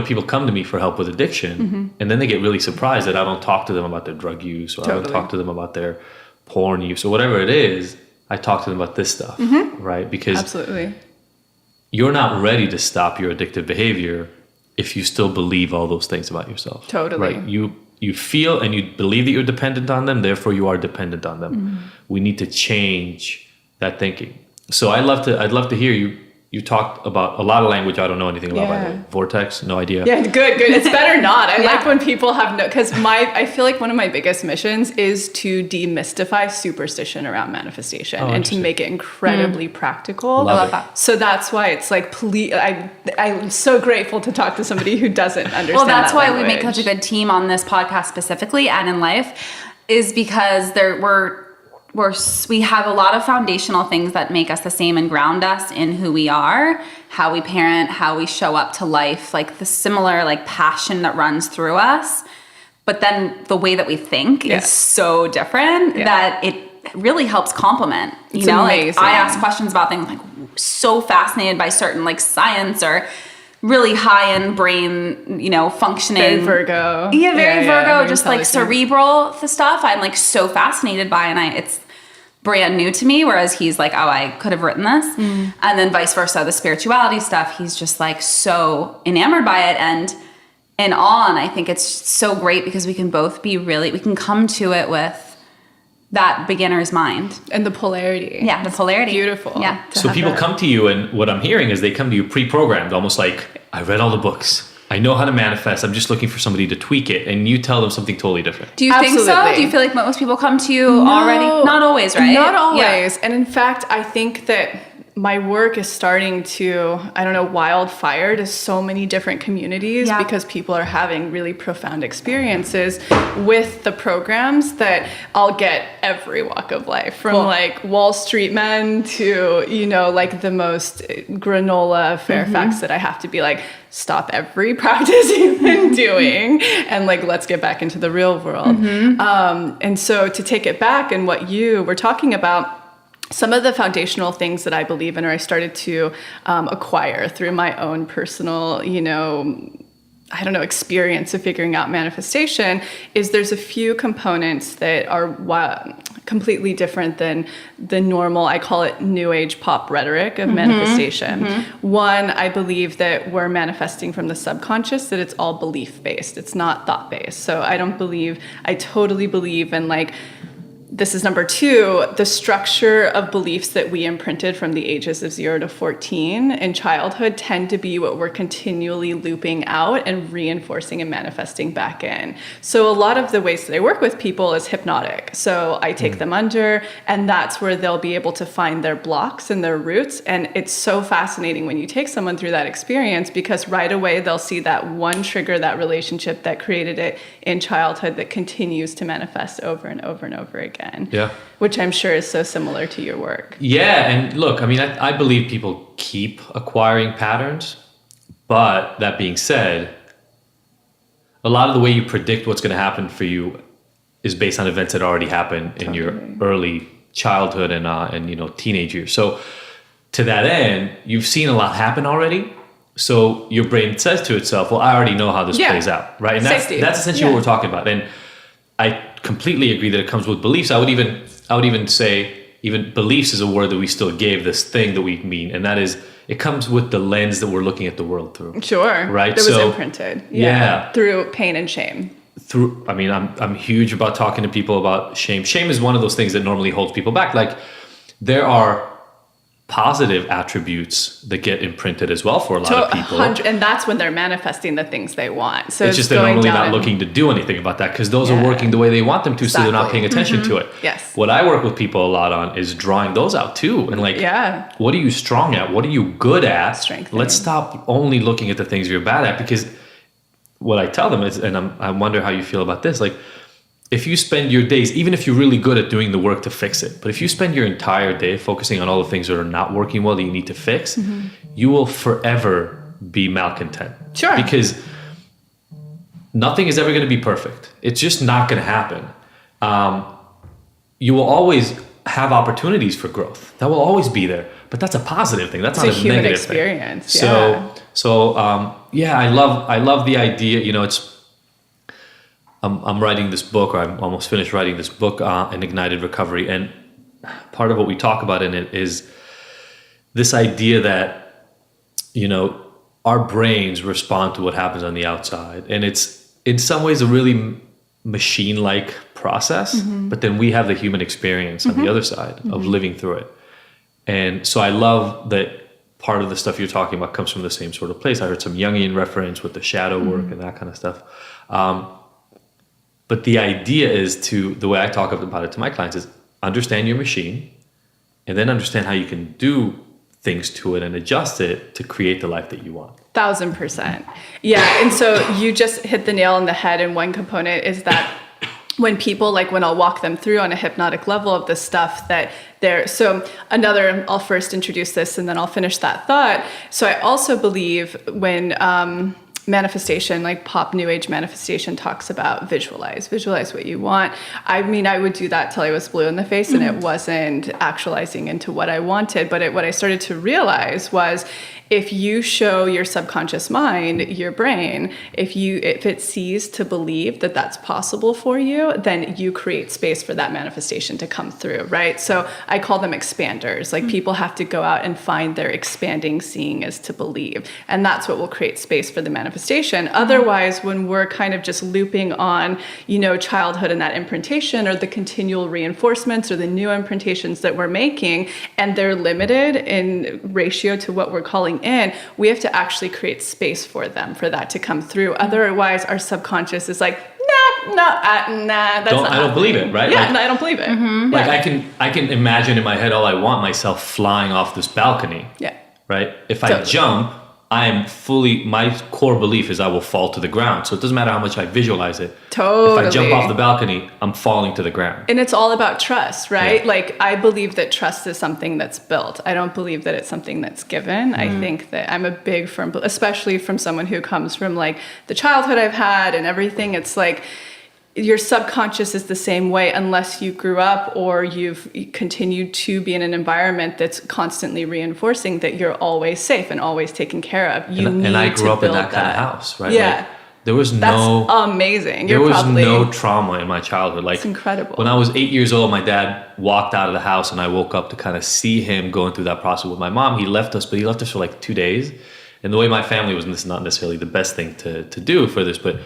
Speaker 2: people come to me for help with addiction, and then they get really surprised that I don't talk to them about their drug use, or I don't talk to them about their porn use, or whatever it is. I talk to them about this stuff, right? Because
Speaker 3: absolutely,
Speaker 2: you're not ready to stop your addictive behavior if you still believe all those things about yourself.
Speaker 3: Totally.
Speaker 2: Right? You feel and you believe that you're dependent on them, therefore you are dependent on them. We need to change that thinking. So I'd love to hear you you talked about a lot of language I don't know anything about, by the way. Vortex, no idea.
Speaker 3: Yeah, good. It's better not. I like when people have because I feel like one of my biggest missions is to demystify superstition around manifestation and to make it incredibly practical.
Speaker 2: Love it.
Speaker 3: So that's why it's like, please, I'm so grateful to talk to somebody who doesn't understand.
Speaker 1: Well, that's why
Speaker 3: language.
Speaker 1: we make such a good team on this podcast specifically and in life, is because we have a lot of foundational things that make us the same and ground us in who we are, how we parent, how we show up to life, like the similar like passion that runs through us. But then the way that we think is so different that it really helps complement. You know, amazing. Like I ask questions about things, like so fascinated by certain like science or really high end brain, you know, functioning.
Speaker 3: Very Virgo.
Speaker 1: Yeah, very Virgo, just like cerebral stuff I'm like so fascinated by, and it's brand new to me, whereas he's like, oh, I could have written this. And then vice versa, the spirituality stuff, he's just like so enamored by it and in awe. And I think it's so great because we can both be we can come to it with that beginner's mind.
Speaker 3: And the polarity.
Speaker 1: Yeah, the polarity.
Speaker 3: Beautiful.
Speaker 1: Yeah.
Speaker 2: So people come to you, and what I'm hearing is they come to you pre-programmed, almost like, I read all the books. I know how to manifest. I'm just looking for somebody to tweak it. And you tell them something totally different.
Speaker 1: Do you think so? Do you feel like most people come to you already? Not always, right?
Speaker 3: Not always. Yeah. And in fact, I think that my work is starting to, wildfire to so many different communities because people are having really profound experiences with the programs that I'll get every walk of life, from like Wall Street men to, like the most granola Fairfax that I have to be like, stop every practice you've been doing and like, let's get back into the real world. And so to take it back and what you were talking about, some of the foundational things that I believe in, or I started to acquire through my own personal, experience of figuring out manifestation, is there's a few components that are completely different than the normal, I call it new age pop rhetoric of manifestation. One, I believe that we're manifesting from the subconscious, that it's all belief based. It's not thought based. So I totally believe in like, this is number two, the structure of beliefs that we imprinted from the ages of 0 to 14 in childhood tend to be what we're continually looping out and reinforcing and manifesting back in. So a lot of the ways that I work with people is hypnotic. So I take them under, and that's where they'll be able to find their blocks and their roots. And it's so fascinating when you take someone through that experience, because right away they'll see that one trigger, that relationship that created it in childhood that continues to manifest over and over and over again.
Speaker 2: Yeah.
Speaker 3: Which I'm sure is so similar to your work.
Speaker 2: Yeah. And look, I believe people keep acquiring patterns, but that being said, a lot of the way you predict what's going to happen for you is based on events that already happened in your early childhood and teenage years. So to that end, you've seen a lot happen already. So your brain says to itself, well, I already know how this plays out, right? And that's essentially what we're talking about. And I completely agree that it comes with beliefs. I would even say even beliefs is a word that we still gave this thing that we mean, and that is it comes with the lens that we're looking at the world through.
Speaker 3: Sure,
Speaker 2: right?
Speaker 3: That was imprinted. Yeah, through pain and shame. I'm huge about talking to people about shame. Shame is one of those things that normally holds people back. Like there are positive attributes that get imprinted as well for a lot of people. And that's when they're manifesting the things they want. So
Speaker 2: it's just they're normally not looking to do anything about that because those are working the way they want them to, so they're not paying attention to it.
Speaker 3: Yes.
Speaker 2: What I work with people a lot on is drawing those out too. And like, what are you strong at? What are you good at?
Speaker 3: Strengthening.
Speaker 2: Let's stop only looking at the things you're bad at, because what I tell them is, and I wonder how you feel about this, like, if you spend your days, even if you're really good at doing the work to fix it, but if you spend your entire day focusing on all the things that are not working well that you need to fix, you will forever be malcontent.
Speaker 3: Sure.
Speaker 2: Because nothing is ever going to be perfect. It's just not going to happen. You will always have opportunities for growth. That will always be there, but that's a positive thing. That's not a
Speaker 3: human
Speaker 2: negative
Speaker 3: experience.
Speaker 2: thing. So I love the idea. I'm writing this book, or I'm almost finished writing this book in Ignited Recovery. And part of what we talk about in it is this idea that, our brains respond to what happens on the outside. And it's in some ways a really machine-like process, but then we have the human experience on the other side of living through it. And so I love that part of the stuff you're talking about comes from the same sort of place. I heard some Jungian reference with the shadow work and that kind of stuff. But the idea is the way I talk about it to my clients is understand your machine and then understand how you can do things to it and adjust it to create the life that you want.
Speaker 3: 1,000%. Yeah. And so you just hit the nail on the head. And one component is that when people, like when I'll walk them through on a hypnotic level of the stuff that I'll first introduce this and then I'll finish that thought. So I also believe when, manifestation, like pop new age manifestation talks about visualize what you want. I mean, I would do that till I was blue in the face and it wasn't actualizing into what I wanted. But what I started to realize was if you show your subconscious mind, your brain, if it sees to believe that that's possible for you, then you create space for that manifestation to come through, right? So I call them expanders. Like people have to go out and find their expanding seeing is to believe. And that's what will create space for the manifestation. Otherwise, when we're kind of just looping on, childhood and that imprintation or the continual reinforcements or the new imprintations that we're making, and they're limited in ratio to what we're calling in, we have to actually create space for them, for that to come through. Otherwise, our subconscious is like, I
Speaker 2: don't believe it, right?
Speaker 3: Yeah, I don't believe it.
Speaker 2: Mm-hmm. Like I can imagine in my head all I want myself flying off this balcony.
Speaker 3: Yeah.
Speaker 2: Right? If I jump, my core belief is I will fall to the ground. So it doesn't matter how much I visualize it.
Speaker 3: Totally.
Speaker 2: If I jump off the balcony, I'm falling to the ground.
Speaker 3: And it's all about trust, right?
Speaker 2: Yeah.
Speaker 3: Like I believe that trust is something that's built. I don't believe that it's something that's given. I think that I'm a big firm, especially from someone who comes from like the childhood I've had and everything. It's like your subconscious is the same way unless you grew up or you've continued to be in an environment that's constantly reinforcing that you're always safe and always taken care of.
Speaker 2: And I grew up in that kind of house, right?
Speaker 3: Yeah.
Speaker 2: Like, there was
Speaker 3: That's amazing.
Speaker 2: There was no trauma in my childhood. Like,
Speaker 3: it's incredible.
Speaker 2: When I was 8 years old, my dad walked out of the house and I woke up to kind of see him going through that process with my mom. He left us for like 2 days. And the way my family was, and this is not necessarily the best thing to do for this, but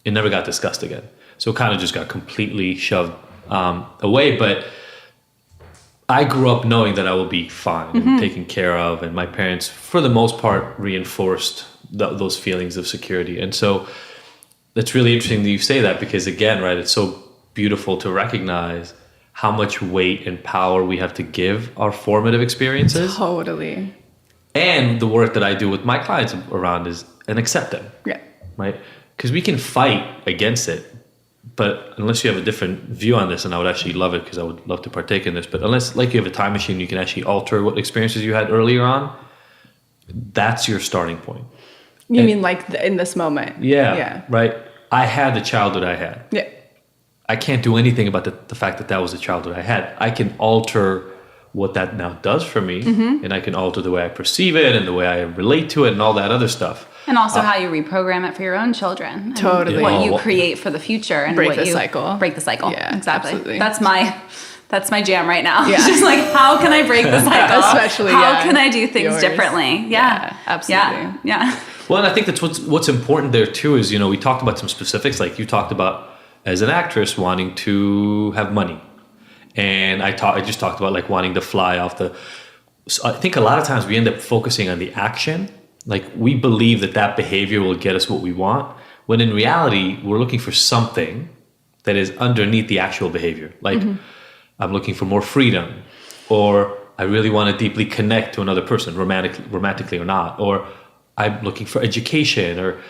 Speaker 2: it never got discussed again. So it kind of just got completely shoved away. But I grew up knowing that I will be fine and taken care of. And my parents, for the most part, reinforced those feelings of security. And so it's really interesting that you say that because, again, right, it's so beautiful to recognize how much weight and power we have to give our formative experiences.
Speaker 3: Totally.
Speaker 2: And the work that I do with my clients around is and accept them.
Speaker 3: Yeah.
Speaker 2: Right? Because we can fight against it. But unless you have a different view on this, and I would actually love it because I would love to partake in this, but unless like you have a time machine, you can actually alter what experiences you had earlier on, that's your starting point.
Speaker 3: You mean like in this moment?
Speaker 2: Yeah. Right? I had the childhood I had.
Speaker 3: Yeah.
Speaker 2: I can't do anything about the fact that was the childhood I had. I can alter what that now does for me, and I can alter the way I perceive it and the way I relate to it and all that other stuff.
Speaker 1: And also how you reprogram it for your own children.
Speaker 3: Totally.
Speaker 1: What you create for the future. And
Speaker 3: break the cycle.
Speaker 1: Break the cycle.
Speaker 3: Yeah,
Speaker 1: exactly.
Speaker 3: Absolutely.
Speaker 1: That's my jam right now.
Speaker 3: Yeah.
Speaker 1: It's just like, how can I break the cycle?
Speaker 3: Especially,
Speaker 1: how can I do things differently?
Speaker 3: Yeah, absolutely.
Speaker 1: Yeah.
Speaker 2: Well, and I think that's what's important there too is, we talked about some specifics, like you talked about as an actress wanting to have money. And I just talked about like wanting to fly off so I think a lot of times we end up focusing on the action. Like we believe that behavior will get us what we want, when in reality, we're looking for something that is underneath the actual behavior. Like I'm looking for more freedom, or I really want to deeply connect to another person, romantically or not, or I'm looking for education, or,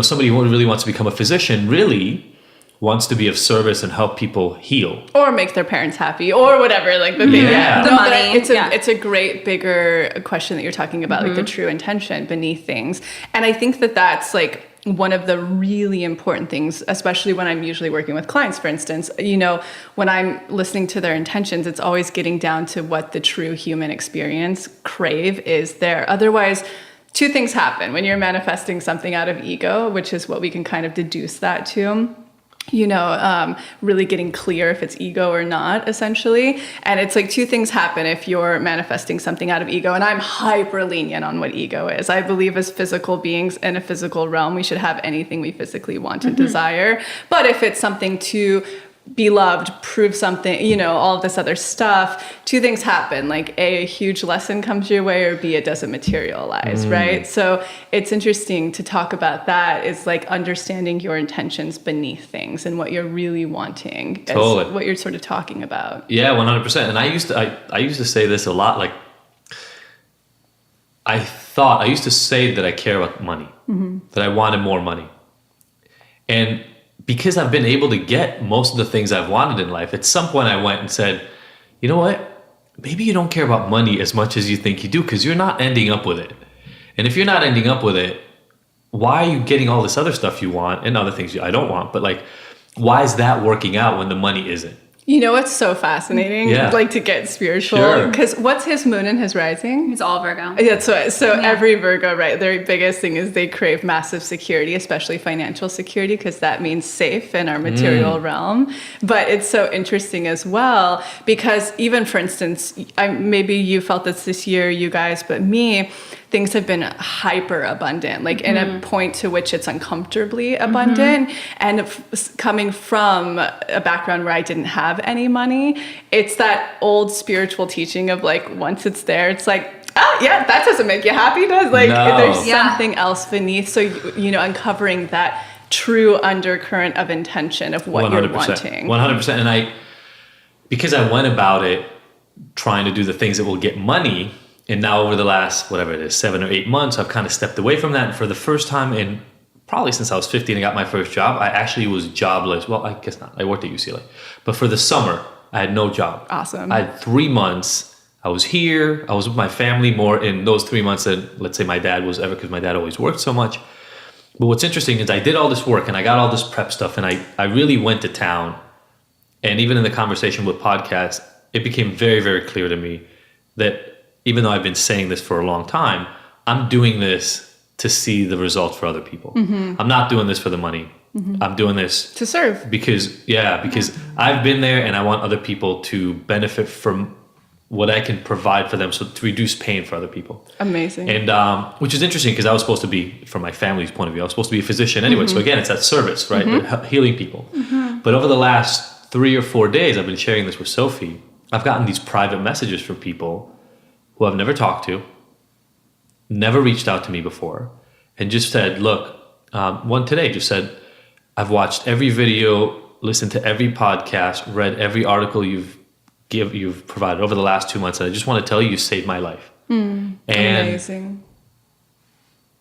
Speaker 2: somebody who really wants to become a physician really wants to be of service and help people heal. Or
Speaker 3: make their parents happy or whatever. Like the thing.
Speaker 2: Yeah.
Speaker 1: The money.
Speaker 3: It's a great bigger question that you're talking about, like the true intention beneath things. And I think that's like one of the really important things, especially when I'm usually working with clients, for instance, when I'm listening to their intentions, it's always getting down to what the true human experience crave is there. Otherwise, two things happen when you're manifesting something out of ego, which is what we can kind of deduce that to. Really getting clear if it's ego or not, essentially. And it's like two things happen if you're manifesting something out of ego. And I'm hyper lenient on what ego is. I believe as physical beings in a physical realm, we should have anything we physically want and desire. But if it's something to be loved, prove something, you know, all of this other stuff, two things happen. Like A huge lesson comes your way, or B, it doesn't materialize, right? So it's interesting to talk about that, is like understanding your intentions beneath things and what you're really wanting.
Speaker 2: Totally.
Speaker 3: As what you're sort of talking about.
Speaker 2: Yeah, 100%. And I used to say this a lot, like, I used to say that I care about money, that I wanted more money. And because I've been able to get most of the things I've wanted in life, at some point I went and said, you know what? Maybe you don't care about money as much as you think you do, because you're not ending up with it. And if you're not ending up with it, why are you getting all this other stuff you want and other things I don't want? But like, why is that working out when the money isn't?
Speaker 3: You know what's so fascinating?
Speaker 2: Yeah.
Speaker 3: Like to get spiritual. Because what's his moon and his rising?
Speaker 1: It's all Virgo.
Speaker 3: Yeah, so every Virgo, right? Their biggest thing is they crave massive security, especially financial security, because that means safe in our material realm. But it's so interesting as well, because even, for instance, maybe you felt this year, you guys, but me, things have been hyper abundant, like in a point to which it's uncomfortably abundant. And coming from a background where I didn't have any money, it's that old spiritual teaching of like, once it's there, it's like, oh yeah, that doesn't make you happy, does? Like there's something else beneath. So, you know, uncovering that true undercurrent of intention of what 100%, you're wanting.
Speaker 2: 100%. And because I went about it trying to do the things that will get money, and now over the last, whatever it is, 7 or 8 months, I've kind of stepped away from that. And for the first time in probably since I was 15 and got my first job, I actually was jobless. Well, I guess not. I worked at UCLA. But for the summer, I had no job.
Speaker 3: Awesome.
Speaker 2: I had 3 months. I was here. I was with my family more in those 3 months than, let's say, my dad was ever, because my dad always worked so much. But what's interesting is I did all this work and I got all this prep stuff, and I really went to town. And even in the conversation with podcasts, it became very, very clear to me that even though I've been saying this for a long time, I'm doing this to see the results for other people. I'm not doing this for the money. I'm doing this
Speaker 3: to serve.
Speaker 2: Because I've been there, and I want other people to benefit from what I can provide for them, so to reduce pain for other people.
Speaker 3: Amazing.
Speaker 2: And which is interesting, because I was supposed to be, from my family's point of view, I was supposed to be a physician anyway. So again, it's that service, right? But healing people. But over the last 3 or 4 days, I've been sharing this with Sophie. I've gotten these private messages from people who I've never talked to, never reached out to me before, and just said, look, one today just said, I've watched every video, listened to every podcast, read every article you've provided over the last 2 months, and I just want to tell you saved my life. And
Speaker 3: amazing.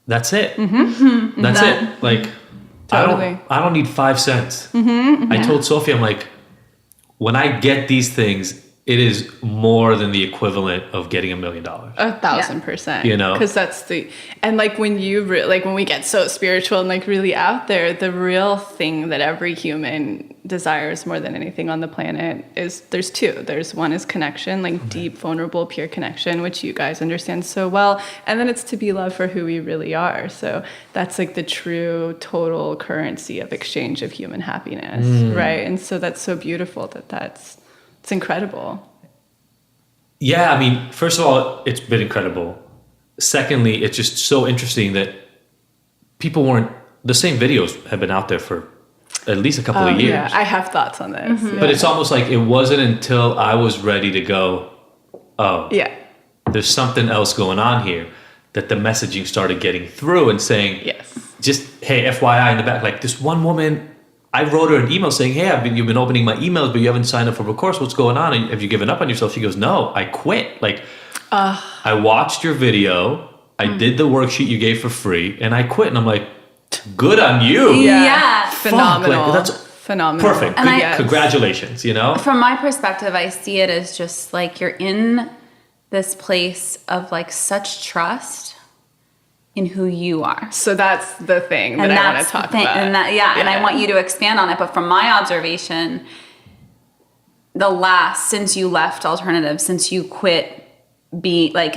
Speaker 2: That's it. That's it. Like,
Speaker 3: totally.
Speaker 2: I don't need 5 cents. I told Sophie, I'm like, when I get these things, it is more than the equivalent of getting $1 million.
Speaker 3: 1,000%.
Speaker 2: You know,
Speaker 3: because that's and like when when we get so spiritual and like really out there, the real thing that every human desires more than anything on the planet is, there's two. There's one is connection, like deep, vulnerable, pure connection, which you guys understand so well. And then it's to be loved for who we really are. So that's like the true total currency of exchange of human happiness, right? And so that's so beautiful it's incredible.
Speaker 2: Yeah, I mean, first of all, it's been incredible. Secondly, it's just so interesting that the same videos have been out there for at least a couple of years.
Speaker 3: Yeah, I have thoughts on this.
Speaker 2: But it's almost like it wasn't until I was ready to go, there's something else going on here, that the messaging started getting through and saying, just, hey, FYI in the back, like this one woman, I wrote her an email saying, hey, you've been opening my emails, but you haven't signed up for a course. What's going on? Have you given up on yourself? She goes, no, I quit. Like, I watched your video. I did the worksheet you gave for free, and I quit. And I'm like, good on you.
Speaker 1: Yeah.
Speaker 3: Phenomenal.
Speaker 2: Like, that's
Speaker 3: phenomenal.
Speaker 2: Perfect.
Speaker 1: And
Speaker 2: Congratulations, you know?
Speaker 1: From my perspective, I see it as just like you're in this place of like such trust in who you are.
Speaker 3: So that's the thing that I want to talk about.
Speaker 1: And and I want you to expand on it. But from my observation, since you left alternative, since you quit what's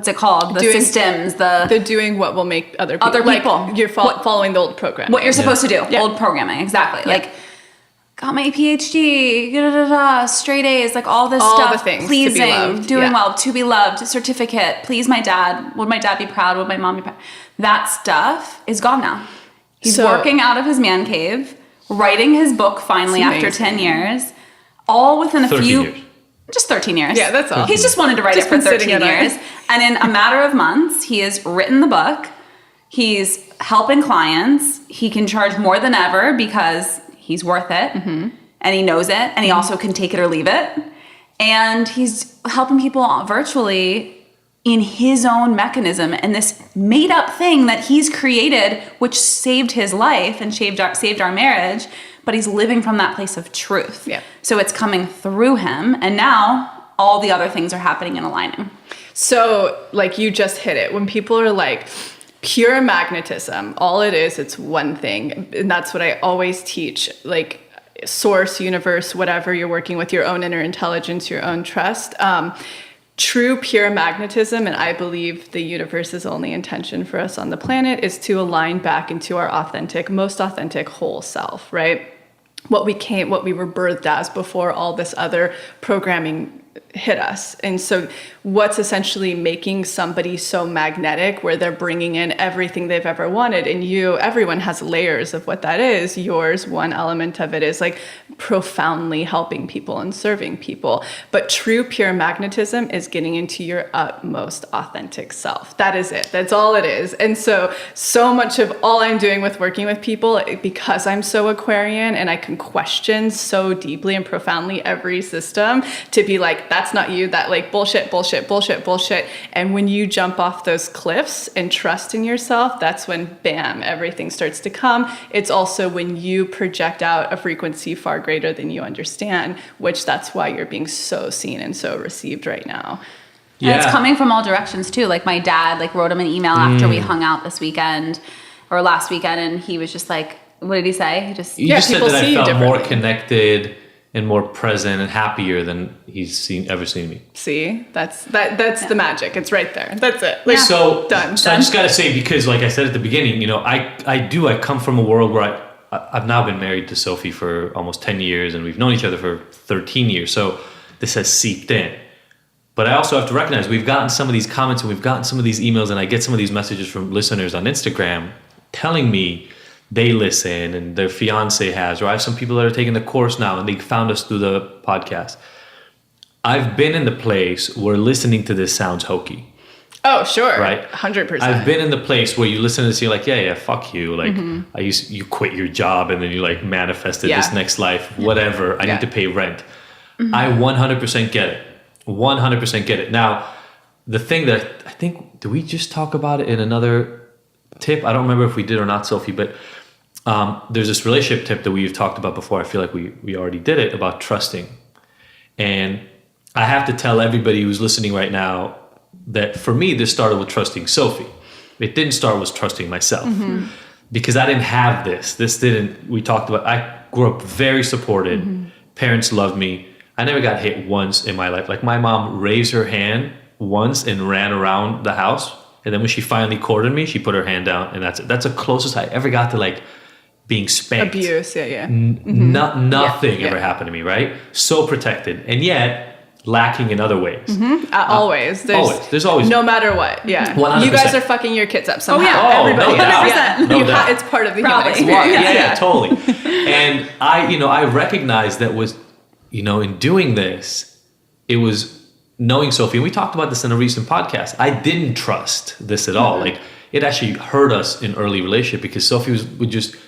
Speaker 1: it called? The systems, the
Speaker 3: doing what will make other people. Like you're following the old program.
Speaker 1: What you're supposed to do. Yeah. Old programming, exactly. Yeah. Like, got my PhD, straight A's, like all this stuff.
Speaker 3: All the things.
Speaker 1: Pleasing,
Speaker 3: to be loved.
Speaker 1: doing well, to be loved, certificate, please my dad. Would my dad be proud? Would my mom be proud? That stuff is gone now. He's working out of his man cave writing his book finally after 10 years, all within a few...
Speaker 2: years.
Speaker 1: Just 13 years.
Speaker 3: Yeah, that's all.
Speaker 1: He's just wanted to write it for 13 years. And in a matter of months, he has written the book. He's helping clients. He can charge more than ever because he's worth it. Mm-hmm. And he knows it. And he also can take it or leave it. And he's helping people virtually in his own mechanism. And this made up thing that he's created, which saved his life and saved our marriage. But he's living from that place of truth.
Speaker 3: Yeah.
Speaker 1: So it's coming through him. And now all the other things are happening in aligning.
Speaker 3: So like you just hit it. When people are like, pure magnetism, all it is, it's one thing. And that's what I always teach. Like source, universe, whatever you're working with, your own inner intelligence, your own trust. True pure magnetism, and I believe the universe's only intention for us on the planet is to align back into our most authentic whole self, right? What we were birthed as before all this other programming hit us. And so what's essentially making somebody so magnetic where they're bringing in everything they've ever wanted, and everyone has layers of what that is. Yours, one element of it is like profoundly helping people and serving people. But true pure magnetism is getting into your utmost authentic self. That is it. That's all it is. And so much of all I'm doing with working with people, because I'm so Aquarian and I can question so deeply and profoundly every system, to be like, that's not you, that like bullshit. And when you jump off those cliffs and trust in yourself, that's when, bam, everything starts to come. It's also when you project out a frequency far greater than you understand, which that's why you're being so seen and so received right now.
Speaker 1: Yeah. And it's coming from all directions too. Like my dad wrote him an email after we hung out this weekend or last weekend, and he was just like, what did he say?
Speaker 2: He just said that I felt more connected and more present and happier than he's ever seen me.
Speaker 3: See, that's the magic. It's right there. That's it. Like,
Speaker 2: done. So I just got to say, because like I said at the beginning, I come from a world where I've now been married to Sophie for almost 10 years and we've known each other for 13 years. So this has seeped in. But I also have to recognize we've gotten some of these comments and we've gotten some of these emails, and I get some of these messages from listeners on Instagram telling me they listen and their fiance has, or I have some people that are taking the course now and they found us through the podcast. I've been in the place where listening to this sounds hokey.
Speaker 3: Oh, sure.
Speaker 2: Right?
Speaker 3: 100%.
Speaker 2: I've been in the place where you listen to this, you're like, yeah, fuck you. Like, you quit your job and then you like manifested this next life, whatever. I need to pay rent. I 100% get it. 100% get it. Now, the thing that I think, did we just talk about it in another tip? I don't remember if we did or not, Sophie, but there's this relationship tip that we've talked about before. I feel like we already did it, about trusting. And I have to tell everybody who's listening right now that for me, this started with trusting Sophie. It didn't start with trusting myself because I didn't have this. We talked about, I grew up very supported. Parents loved me. I never got hit once in my life. Like my mom raised her hand once and ran around the house. And then when she finally courted me, she put her hand down, and that's it. That's the closest I ever got to like being spanked.
Speaker 3: Abuse, yeah.
Speaker 2: Nothing ever happened to me, right? So protected, and yet lacking in other ways.
Speaker 3: Always.
Speaker 2: There's always.
Speaker 3: No matter what,
Speaker 2: 100%.
Speaker 3: You guys are fucking your kids up somehow.
Speaker 1: Oh, yeah.
Speaker 3: Everybody.
Speaker 2: No doubt. No doubt.
Speaker 3: It's part of the
Speaker 1: Probably.
Speaker 3: human experience.
Speaker 2: Yeah, totally. And I recognized that was, in doing this, it was knowing Sophie, and we talked about this in a recent podcast. I didn't trust this at all. Like it actually hurt us in early relationship because Sophie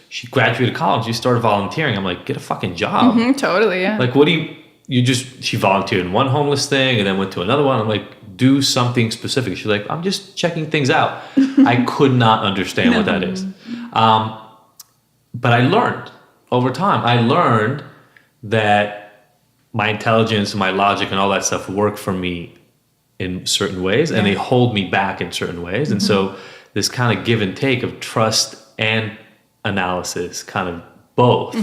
Speaker 2: she graduated college, she started volunteering. I'm like, get a fucking job.
Speaker 3: Totally, yeah.
Speaker 2: Like, what do she volunteered in one homeless thing and then went to another one. I'm like, do something specific. She's like, I'm just checking things out. I could not understand what that is. But I learned over time. I learned that my intelligence and my logic and all that stuff work for me in certain ways, and they hold me back in certain ways. And so this kind of give and take of trust and analysis, kind of both.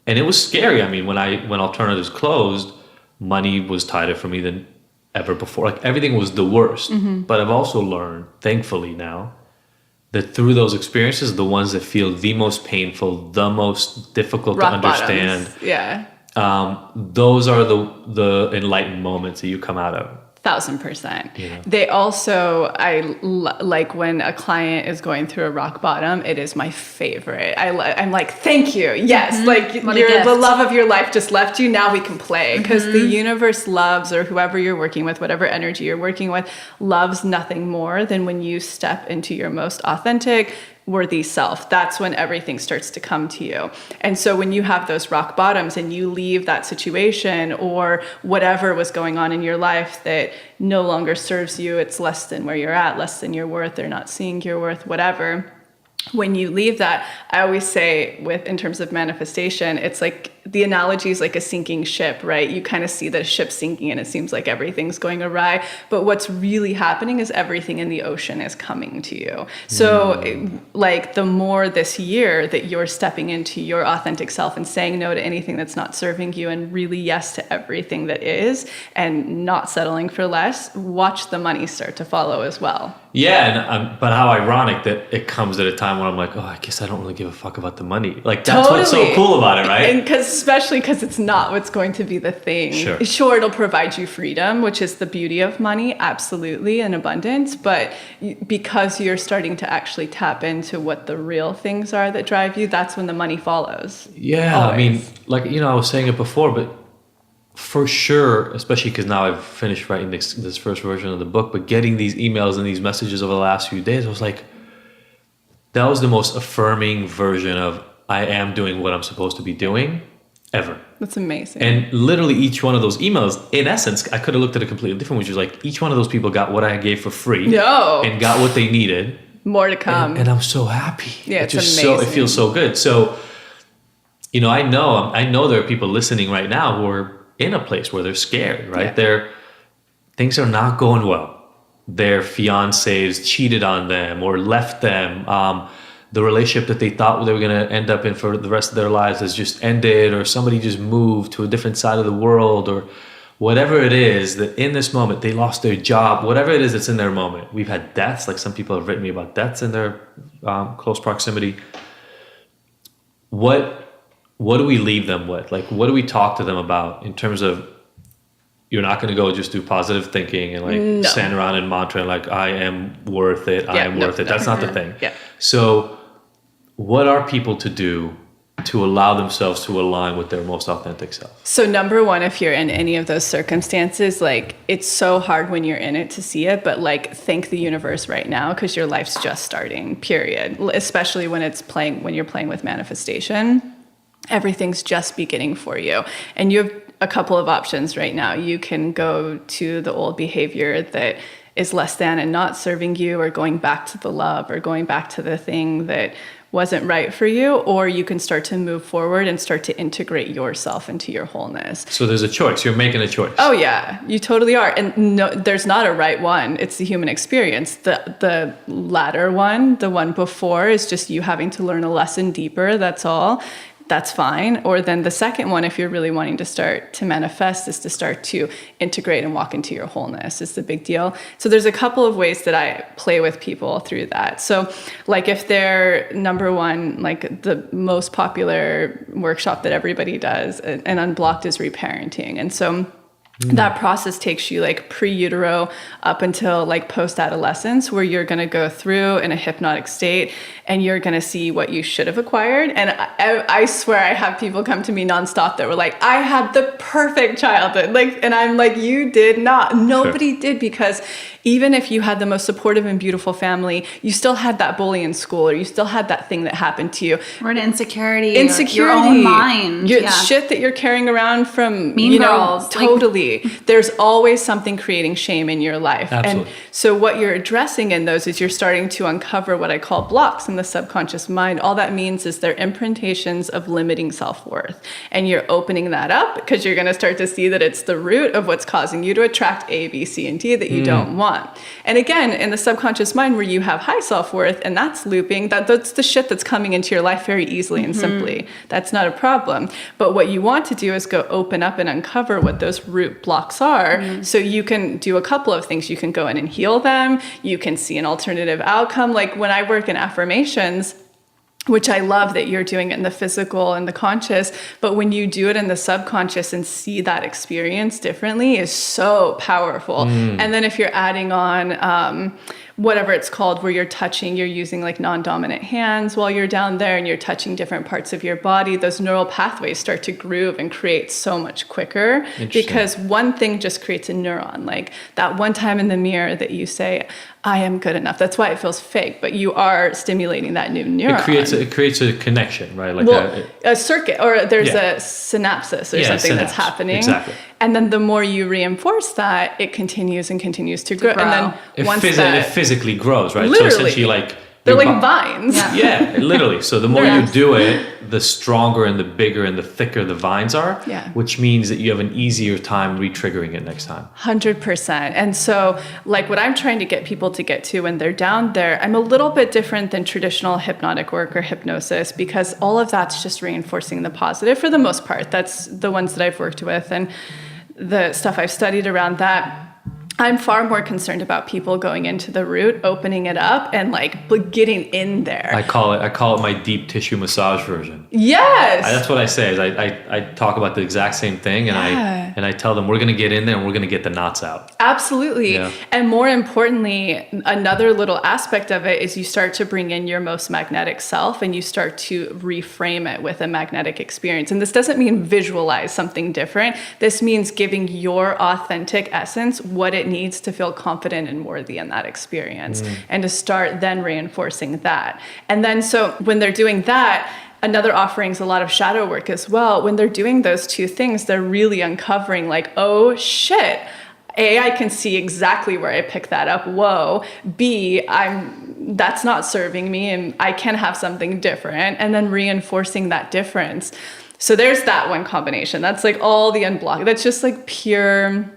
Speaker 2: And it was scary. I mean, when alternatives closed, money was tighter for me than ever before. Like everything was the worst. But I've also learned, thankfully now, that through those experiences, the ones that feel the most painful, the most difficult to understand,
Speaker 3: bottoms. Yeah.
Speaker 2: those are the enlightened moments that you come out of.
Speaker 3: 1,000%.
Speaker 2: Yeah.
Speaker 3: They also, like when a client is going through a rock bottom, it is my favorite. I'm like, thank you. Yes. Like the love of your life just left you. Now we can play, because the universe loves, or whoever you're working with, whatever energy you're working with, loves nothing more than when you step into your most authentic, worthy self. That's when everything starts to come to you. And so when you have those rock bottoms and you leave that situation or whatever was going on in your life that no longer serves you, it's less than where you're at, less than your worth, they're not seeing your worth, whatever. When you leave that, I always say in terms of manifestation, it's like the analogy is like a sinking ship, right? You kind of see the ship sinking and it seems like everything's going awry. But what's really happening is everything in the ocean is coming to you. So like the more this year that you're stepping into your authentic self and saying no to anything that's not serving you and really yes to everything that is and not settling for less, watch the money start to follow as well.
Speaker 2: Yeah, but how ironic that it comes at a time when I'm like, oh, I guess I don't really give a fuck about the money. Like that's what's so cool about it, right?
Speaker 3: And especially because it's not what's going to be the thing. Sure, it'll provide you freedom, which is the beauty of money, absolutely, and abundance. But because you're starting to actually tap into what the real things are that drive you, that's when the money follows.
Speaker 2: Yeah, always. I mean, like, I was saying it before, but for sure, especially because now I've finished writing this first version of the book, but getting these emails and these messages over the last few days, I was like, that was the most affirming version of I am doing what I'm supposed to be doing ever.
Speaker 3: That's amazing.
Speaker 2: And literally each one of those emails, in essence, I could have looked at it completely different, which was like each one of those people got what I gave for free and got what they needed.
Speaker 3: More to come.
Speaker 2: And I'm so happy.
Speaker 3: Yeah, it's amazing.
Speaker 2: It feels so good. So, I know there are people listening right now who are in a place where they're scared, right? Things are not going well. Their fiancés cheated on them or left them. The relationship that they thought they were going to end up in for the rest of their lives has just ended, or somebody just moved to a different side of the world, or whatever it is that in this moment they lost their job, whatever it is that's in their moment. We've had deaths, like some people have written me about deaths in their close proximity. What do we leave them with? Like, what do we talk to them about in terms of, you're not going to go just do positive thinking and stand around and mantra like, I am worth it. I am worth it. That's not the thing.
Speaker 3: Yeah.
Speaker 2: So what are people to do to allow themselves to align with their most authentic self?
Speaker 3: So number one, if you're in any of those circumstances, like it's so hard when you're in it to see it, but like thank the universe right now, because your life's just starting, period. Especially when you're playing with manifestation, everything's just beginning for you. And you have a couple of options right now. You can go to the old behavior that is less than and not serving you, or going back to the love, or going back to the thing that wasn't right for you, or you can start to move forward and start to integrate yourself into your wholeness.
Speaker 2: So there's a choice. You're making a choice.
Speaker 3: Oh yeah, you totally are. And no, there's not a right one. It's the human experience. The latter one, the one before, is just you having to learn a lesson deeper. That's all. That's fine. Or then the second one, if you're really wanting to start to manifest, is to start to integrate and walk into your wholeness. It's the big deal. So there's a couple of ways that I play with people through that. So like if they're number one, like the most popular workshop that everybody does and Unblocked is reparenting. And so that process takes you like pre-utero up until like post-adolescence, where you're going to go through in a hypnotic state and you're going to see what you should have acquired. And I swear I have people come to me nonstop that were like, I had the perfect childhood. And I'm like, you did not. Nobody did, because even if you had the most supportive and beautiful family, you still had that bully in school, or you still had that thing that happened to you.
Speaker 1: Or an insecurity. Your own mind.
Speaker 3: Shit that you're carrying around from,
Speaker 1: Mean Girls.
Speaker 3: Totally. There's always something creating shame in your life.
Speaker 2: Absolutely.
Speaker 3: And so what you're addressing in those is you're starting to uncover what I call blocks in the subconscious mind. All that means is they're imprintations of limiting self-worth. And you're opening that up because you're going to start to see that it's the root of what's causing you to attract A, B, C, and D that you don't want. And again, in the subconscious mind where you have high self-worth and that's looping, that's the shit that's coming into your life very easily and simply. That's not a problem. But what you want to do is go open up and uncover what those root blocks are. So you can do a couple of things. You can go in and heal them. You can see an alternative outcome. Like when I work in affirmations, which I love that you're doing it in the physical and the conscious, but when you do it in the subconscious and see that experience differently is so powerful. And then if you're adding on whatever it's called, where you're touching, you're using like non-dominant hands while you're down there and you're touching different parts of your body, those neural pathways start to groove and create so much quicker, because one thing just creates a neuron. Like that one time in the mirror that you say, I am good enough. That's why it feels fake, but you are stimulating that new neuron.
Speaker 2: It creates a connection, right? Like
Speaker 3: a circuit, or there's a synapsis or something that's happening.
Speaker 2: Exactly.
Speaker 3: And then the more you reinforce that, it continues and continues to grow. And then
Speaker 2: it physically grows, right?
Speaker 3: Literally.
Speaker 2: So essentially
Speaker 3: they're like vines.
Speaker 2: Yeah, literally. So the more you do it, the stronger and the bigger and the thicker the vines are, which means that you have an easier time re-triggering it next time.
Speaker 3: 100%. And so like what I'm trying to get people to get to when they're down there, I'm a little bit different than traditional hypnotic work or hypnosis, because all of that's just reinforcing the positive for the most part. That's the ones that I've worked with and the stuff I've studied around that. I'm far more concerned about people going into the root, opening it up, and like getting in there.
Speaker 2: I call it my deep tissue massage version.
Speaker 3: Yes,
Speaker 2: that's what I say. Is I talk about the exact same thing, and I tell them we're going to get in there and we're going to get the knots out.
Speaker 3: Absolutely, and more importantly, another little aspect of it is you start to bring in your most magnetic self, and you start to reframe it with a magnetic experience. And this doesn't mean visualize something different. This means giving your authentic essence what it needs to feel confident and worthy in that experience, and to start then reinforcing that. And then so when they're doing that, another offering is a lot of shadow work as well. When they're doing those two things, they're really uncovering like, oh shit, A, I can see exactly where I picked that up. Whoa. B, that's not serving me and I can have something different. And then reinforcing that difference. So there's that one combination. That's like all the unblocked. That's just like pure,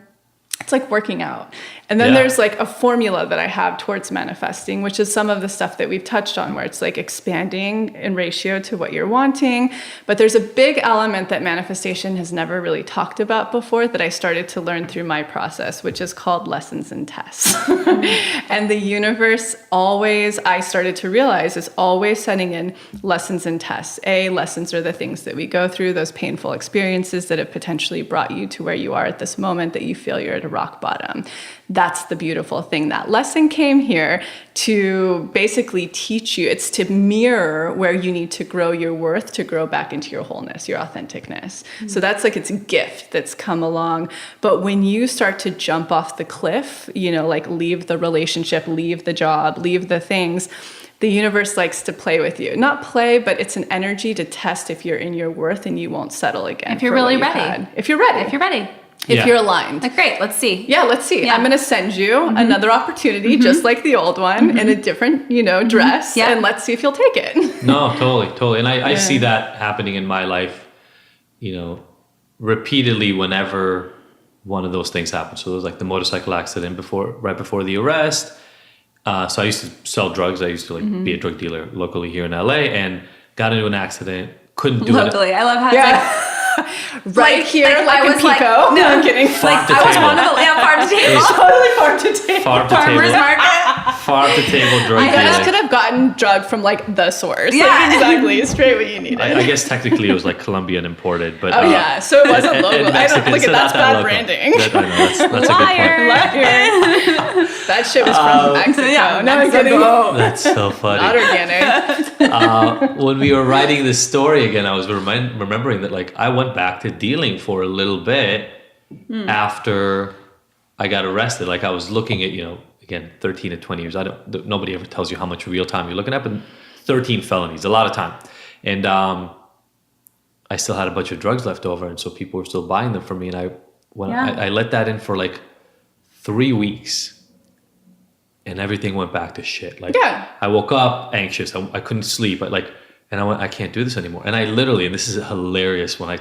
Speaker 3: it's like working out. And then there's like a formula that I have towards manifesting, which is some of the stuff that we've touched on, where it's like expanding in ratio to what you're wanting. But there's a big element that manifestation has never really talked about before that I started to learn through my process, which is called lessons and tests. And the universe always, I started to realize, is always sending in lessons and tests. Lessons are the things that we go through, those painful experiences that have potentially brought you to where you are at this moment, that you feel you're at a rock bottom. That's the beautiful thing. That lesson came here to basically teach you. It's to mirror where you need to grow your worth, to grow back into your wholeness, your authenticness. So that's like, it's a gift that's come along. But when you start to jump off the cliff, like leave the relationship, leave the job, leave the things, the universe likes to play with you. Not play, but it's an energy to test if you're in your worth, and you won't settle again.
Speaker 1: If you're really ready.
Speaker 3: If you're ready. If you're aligned.
Speaker 1: Like, great, let's see.
Speaker 3: Yeah, let's see. Yeah. I'm going to send you another opportunity, just like the old one, in a different, dress, and let's see if you'll take it.
Speaker 2: No, totally. And I see that happening in my life, repeatedly whenever one of those things happens. So it was like the motorcycle accident right before the arrest. So I used to sell drugs. I used to be a drug dealer locally here in LA, and got into an accident. Couldn't do it.
Speaker 1: Locally. I love how it's like...
Speaker 3: Right here, like in Pico. No, I'm kidding.
Speaker 2: Farm to
Speaker 1: I was
Speaker 2: table.
Speaker 1: one of the farm to table.
Speaker 3: Totally farm to table.
Speaker 1: Farmers market.
Speaker 2: Farm to table drug
Speaker 3: You guys
Speaker 2: dealing.
Speaker 3: could have gotten drug from like the source.
Speaker 1: Yeah.
Speaker 3: Like, exactly. Straight what you needed.
Speaker 2: I guess technically it was like Colombian imported, but
Speaker 3: so it wasn't local. I don't look at that's bad
Speaker 2: local.
Speaker 3: branding.
Speaker 2: That's a good point.
Speaker 3: Liar. That shit was from Mexico.
Speaker 1: Yeah,
Speaker 3: No, I'm kidding.
Speaker 2: That's so funny.
Speaker 3: Not organic.
Speaker 2: When we were writing this story again, I was remembering that like I went back to dealing for a little bit after I got arrested. Like I was looking at, again, 13 to 20 years. Nobody ever tells you how much real time you're looking at, but 13 felonies, a lot of time. And I still had a bunch of drugs left over, and so people were still buying them from me. And I let that in for like 3 weeks. And everything went back to shit. Like I woke up anxious. I couldn't sleep. And I went, I can't do this anymore. And I literally, and this is hilarious when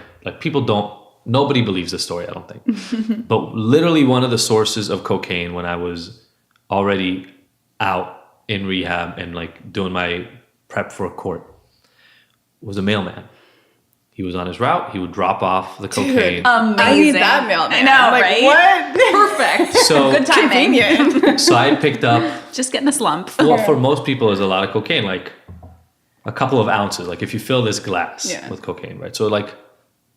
Speaker 2: nobody believes this story, I don't think. But literally one of the sources of cocaine when I was already out in rehab and like doing my prep for a court was a mailman. He was on his route. He would drop off the cocaine.
Speaker 1: Amazing.
Speaker 3: I need that mailman.
Speaker 1: I know,
Speaker 3: like,
Speaker 1: right?
Speaker 3: What?
Speaker 1: Perfect.
Speaker 2: So
Speaker 1: good timing.
Speaker 3: Convenient.
Speaker 2: So I picked up,
Speaker 1: Just getting a slump.
Speaker 2: well, for most people, there's a lot of cocaine. Like a couple of ounces. Like if you fill this glass
Speaker 3: Yeah.
Speaker 2: with cocaine, right? So like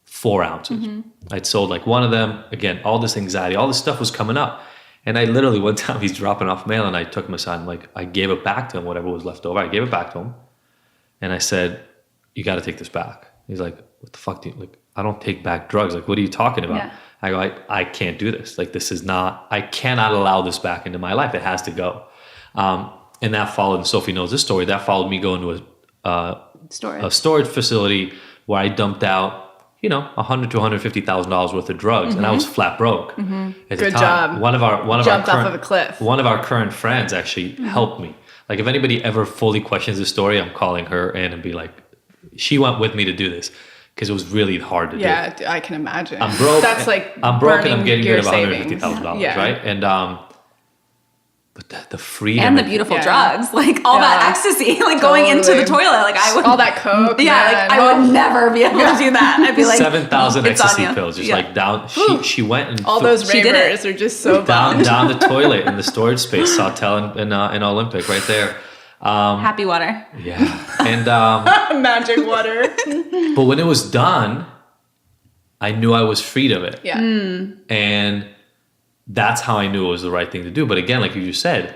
Speaker 2: 4 ounces. I'd sold like one of them. Again, all this anxiety, all this stuff was coming up. And I literally, one time he's dropping off mail and I took him aside and like, I gave it back to him, whatever was left over. I gave it back to him. And I said, you got to take this back. He's like, what the fuck do you, like, I don't take back drugs. Like, what are you talking about?
Speaker 3: Yeah.
Speaker 2: I go, I can't do this. Like, this is not, I cannot allow this back into my life. It has to go. And that followed, and Sophie knows this story, that followed me going to a storage facility where I dumped out, you know, $100,000 to $150,000 worth of drugs, and I was flat broke. At
Speaker 3: Good
Speaker 2: the time.
Speaker 3: job.
Speaker 2: One of our
Speaker 3: Jumped
Speaker 2: current,
Speaker 3: off of a cliff.
Speaker 2: One of our current friends actually helped me. Like, if anybody ever fully questions the story, I'm calling her in and be like, she went with me to do do because it was really hard to do.
Speaker 3: Yeah, I can imagine.
Speaker 2: I'm broke.
Speaker 3: That's like
Speaker 2: I'm broke and I'm getting rid of
Speaker 3: savings.
Speaker 2: $150,000,
Speaker 3: Yeah.
Speaker 2: right? And but the freedom
Speaker 1: And the beautiful
Speaker 3: Yeah.
Speaker 1: drugs, like all that ecstasy, like going into the
Speaker 3: Totally.
Speaker 1: toilet. Like I would,
Speaker 3: all that coke.
Speaker 1: yeah,
Speaker 3: man.
Speaker 1: like I would never be able to do that. I'd be like
Speaker 2: 7,000
Speaker 1: it's on
Speaker 2: ecstasy
Speaker 1: you.
Speaker 2: pills, just
Speaker 1: Yeah.
Speaker 2: like down. She went and
Speaker 3: all those
Speaker 1: She did it.
Speaker 3: ravers are just so
Speaker 2: down
Speaker 3: bummed.
Speaker 2: down the toilet in the storage space. Sawtell in Olympic right there.
Speaker 1: Happy water.
Speaker 2: Yeah, and
Speaker 3: Magic water.
Speaker 2: but when it was done, I knew I was freed of it.
Speaker 3: Yeah.
Speaker 2: And that's how I knew it was the right thing to do. But again, like you said,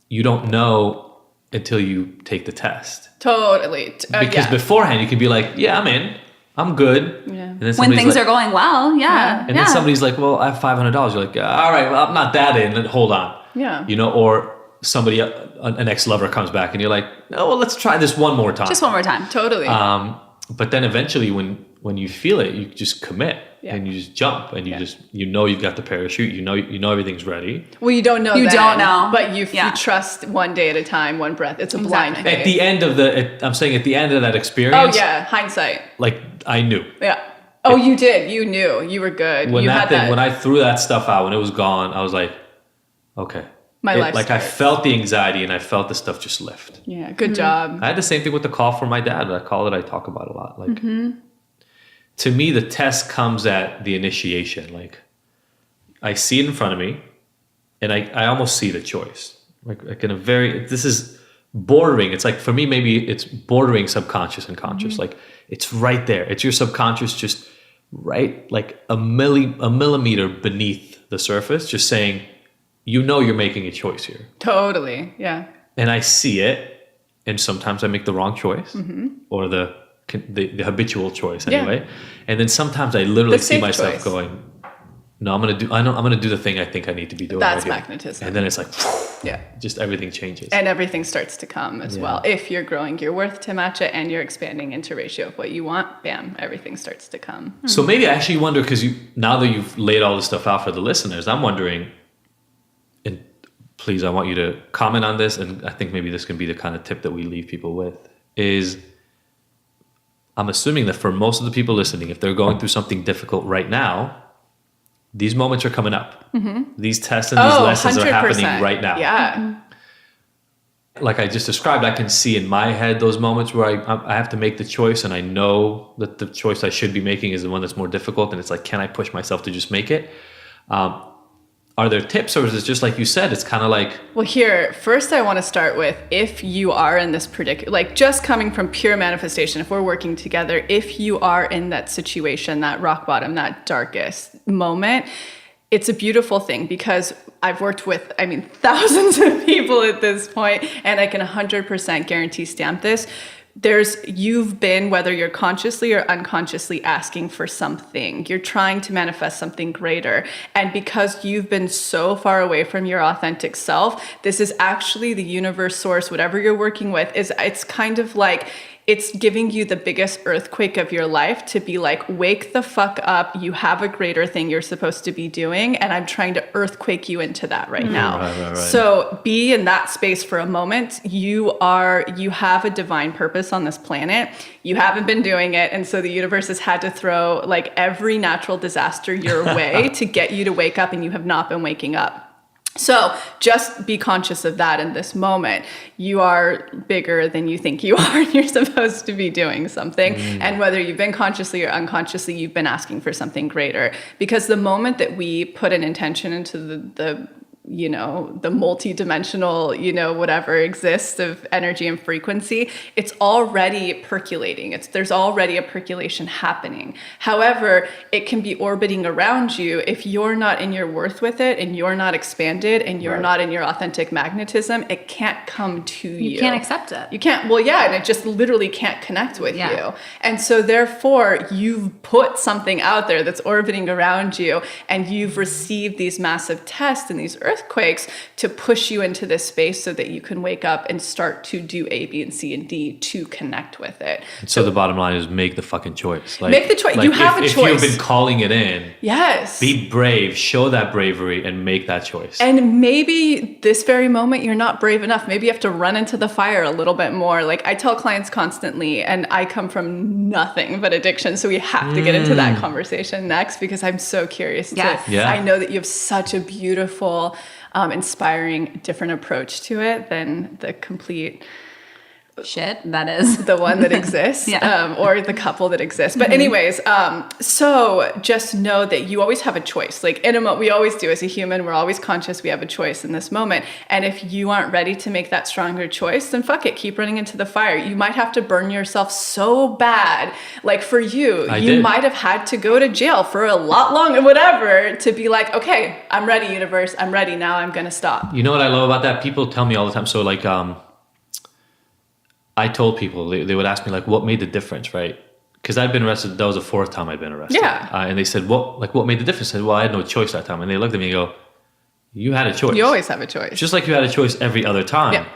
Speaker 2: you don't know until you take the test.
Speaker 3: Totally.
Speaker 2: Because beforehand, you could be like, yeah, I'm in. I'm good.
Speaker 3: Yeah.
Speaker 2: And then
Speaker 1: When
Speaker 2: somebody's
Speaker 1: things
Speaker 2: like,
Speaker 1: are going well, yeah.
Speaker 2: and then somebody's like, well, I have $500. You're like, all right, well, I'm not that in. Hold on.
Speaker 3: Yeah.
Speaker 2: You know, or somebody, an ex-lover comes back and you're like, oh, well, let's try this one more time.
Speaker 1: Just one more time.
Speaker 3: Totally.
Speaker 2: But then eventually when you feel it, you just commit.
Speaker 3: Yeah.
Speaker 2: And you just jump and you know you've got the parachute, you know everything's ready.
Speaker 3: well, you don't know.
Speaker 1: You
Speaker 3: then,
Speaker 1: don't know.
Speaker 3: but you
Speaker 1: Yeah.
Speaker 3: trust one day at a time, one breath. It's a blind
Speaker 1: Exactly.
Speaker 3: faith.
Speaker 2: At the end of I'm saying at the end of that experience,
Speaker 3: Oh yeah, hindsight.
Speaker 2: like I knew.
Speaker 3: Yeah. Oh, you did. You knew. You were good.
Speaker 2: When
Speaker 3: you
Speaker 2: that
Speaker 3: had
Speaker 2: thing,
Speaker 3: that.
Speaker 2: when I threw that stuff out, when it was gone, I was like, okay.
Speaker 3: My life
Speaker 2: like I
Speaker 3: starts.
Speaker 2: felt the anxiety and I felt the stuff just lift.
Speaker 3: Yeah. Good job.
Speaker 2: I had the same thing with the call from my dad. That call that I talk about a lot. Like to me, the test comes at the initiation. Like I see it in front of me, and I almost see the choice. Like in a very, this is bordering. It's like for me, maybe it's bordering subconscious and conscious. Like it's right there. It's your subconscious, just right, like a millimeter beneath the surface, just saying, you know, you're making a choice here.
Speaker 3: Totally. Yeah.
Speaker 2: And I see it, and sometimes I make the wrong choice or the habitual choice anyway.
Speaker 3: Yeah.
Speaker 2: And then sometimes I literally
Speaker 3: The
Speaker 2: see
Speaker 3: safe
Speaker 2: myself
Speaker 3: choice.
Speaker 2: going, no, I'm gonna do the thing I think I need to be doing.
Speaker 3: That's
Speaker 2: right here.
Speaker 3: magnetism.
Speaker 2: And then it's like,
Speaker 3: Yeah.
Speaker 2: just everything changes.
Speaker 3: And everything starts to come as
Speaker 2: Yeah.
Speaker 3: well. If you're growing your worth to match it and you're expanding into ratio of what you want, bam, everything starts to come.
Speaker 2: So maybe I actually wonder, because now that you've laid all this stuff out for the listeners, I'm wondering, and please, I want you to comment on this, and I think maybe this can be the kind of tip that we leave people with, is I'm assuming that for most of the people listening, if they're going through something difficult right now, these moments are coming up. These tests and these lessons are happening right now.
Speaker 3: Yeah.
Speaker 2: Like I just described, I can see in my head those moments where I have to make the choice, and I know that the choice I should be making is the one that's more difficult, and it's like, can I push myself to just make it? Are there tips, or is it just like you said, it's kind of like...
Speaker 3: Well, here, first I want to start with, if you are in this predicament, like just coming from pure manifestation, if we're working together, if you are in that situation, that rock bottom, that darkest moment, it's a beautiful thing, because I've worked with, thousands of people at this point, and I can 100% guarantee stamp this. You've been, whether you're consciously or unconsciously, asking for something. You're trying to manifest something greater. And because you've been so far away from your authentic self, this is actually the universe, source, whatever you're working with, it's kind of like, it's giving you the biggest earthquake of your life to be like, wake the fuck up. You have a greater thing you're supposed to be doing, and I'm trying to earthquake you into that right now.
Speaker 2: Right.
Speaker 3: So be in that space for a moment. You have a divine purpose on this planet. You haven't been doing it. And so the universe has had to throw like every natural disaster your way to get you to wake up, and you have not been waking up. So just be conscious of that in this moment. You are bigger than you think you are. You're supposed to be doing something. And whether you've been consciously or unconsciously, you've been asking for something greater. Because the moment that we put an intention into the the multi-dimensional, whatever exists of energy and frequency, it's already percolating. There's already a percolation happening. However, it can be orbiting around you if you're not in your worth with it and you're not expanded and you're not in your authentic magnetism, it can't come to you.
Speaker 1: You can't accept it.
Speaker 3: You can't, and it just literally can't connect with you. And so therefore you've put something out there that's orbiting around you, and you've received these massive tests and these earthquakes to push you into this space so that you can wake up and start to do A, B, and C, and D to connect with it.
Speaker 2: So the bottom line is make the fucking choice.
Speaker 3: Make the choice. You have a choice.
Speaker 2: If you've been calling it in,
Speaker 3: yes,
Speaker 2: be brave, show that bravery, and make that choice.
Speaker 3: And maybe this very moment you're not brave enough. Maybe you have to run into the fire a little bit more. Like I tell clients constantly, and I come from nothing but addiction, so we have to get into that conversation next, because I'm so curious. I know that you have such a beautiful, inspiring, different approach to it than the complete
Speaker 1: shit that is
Speaker 3: the one that exists, or the couple that exists. But anyways, so just know that you always have a choice. Like we always do as a human, we're always conscious we have a choice in this moment. And if you aren't ready to make that stronger choice, then fuck it, keep running into the fire. You might have to burn yourself so bad. Like for you, might have had to go to jail for a lot longer, whatever, to be like, okay, I'm ready, universe. I'm ready. Now I'm going to stop.
Speaker 2: You know what I love about that? People tell me all the time. So like, I told people, they would ask me like, what made the difference, right? Because I'd been arrested. That was the 4th time I'd been arrested.
Speaker 3: Yeah.
Speaker 2: And they said, what made the difference? I said, well, I had no choice that time. And they looked at me and go, you had a choice.
Speaker 3: You always have a choice.
Speaker 2: Just like you had a choice every other time. Yeah.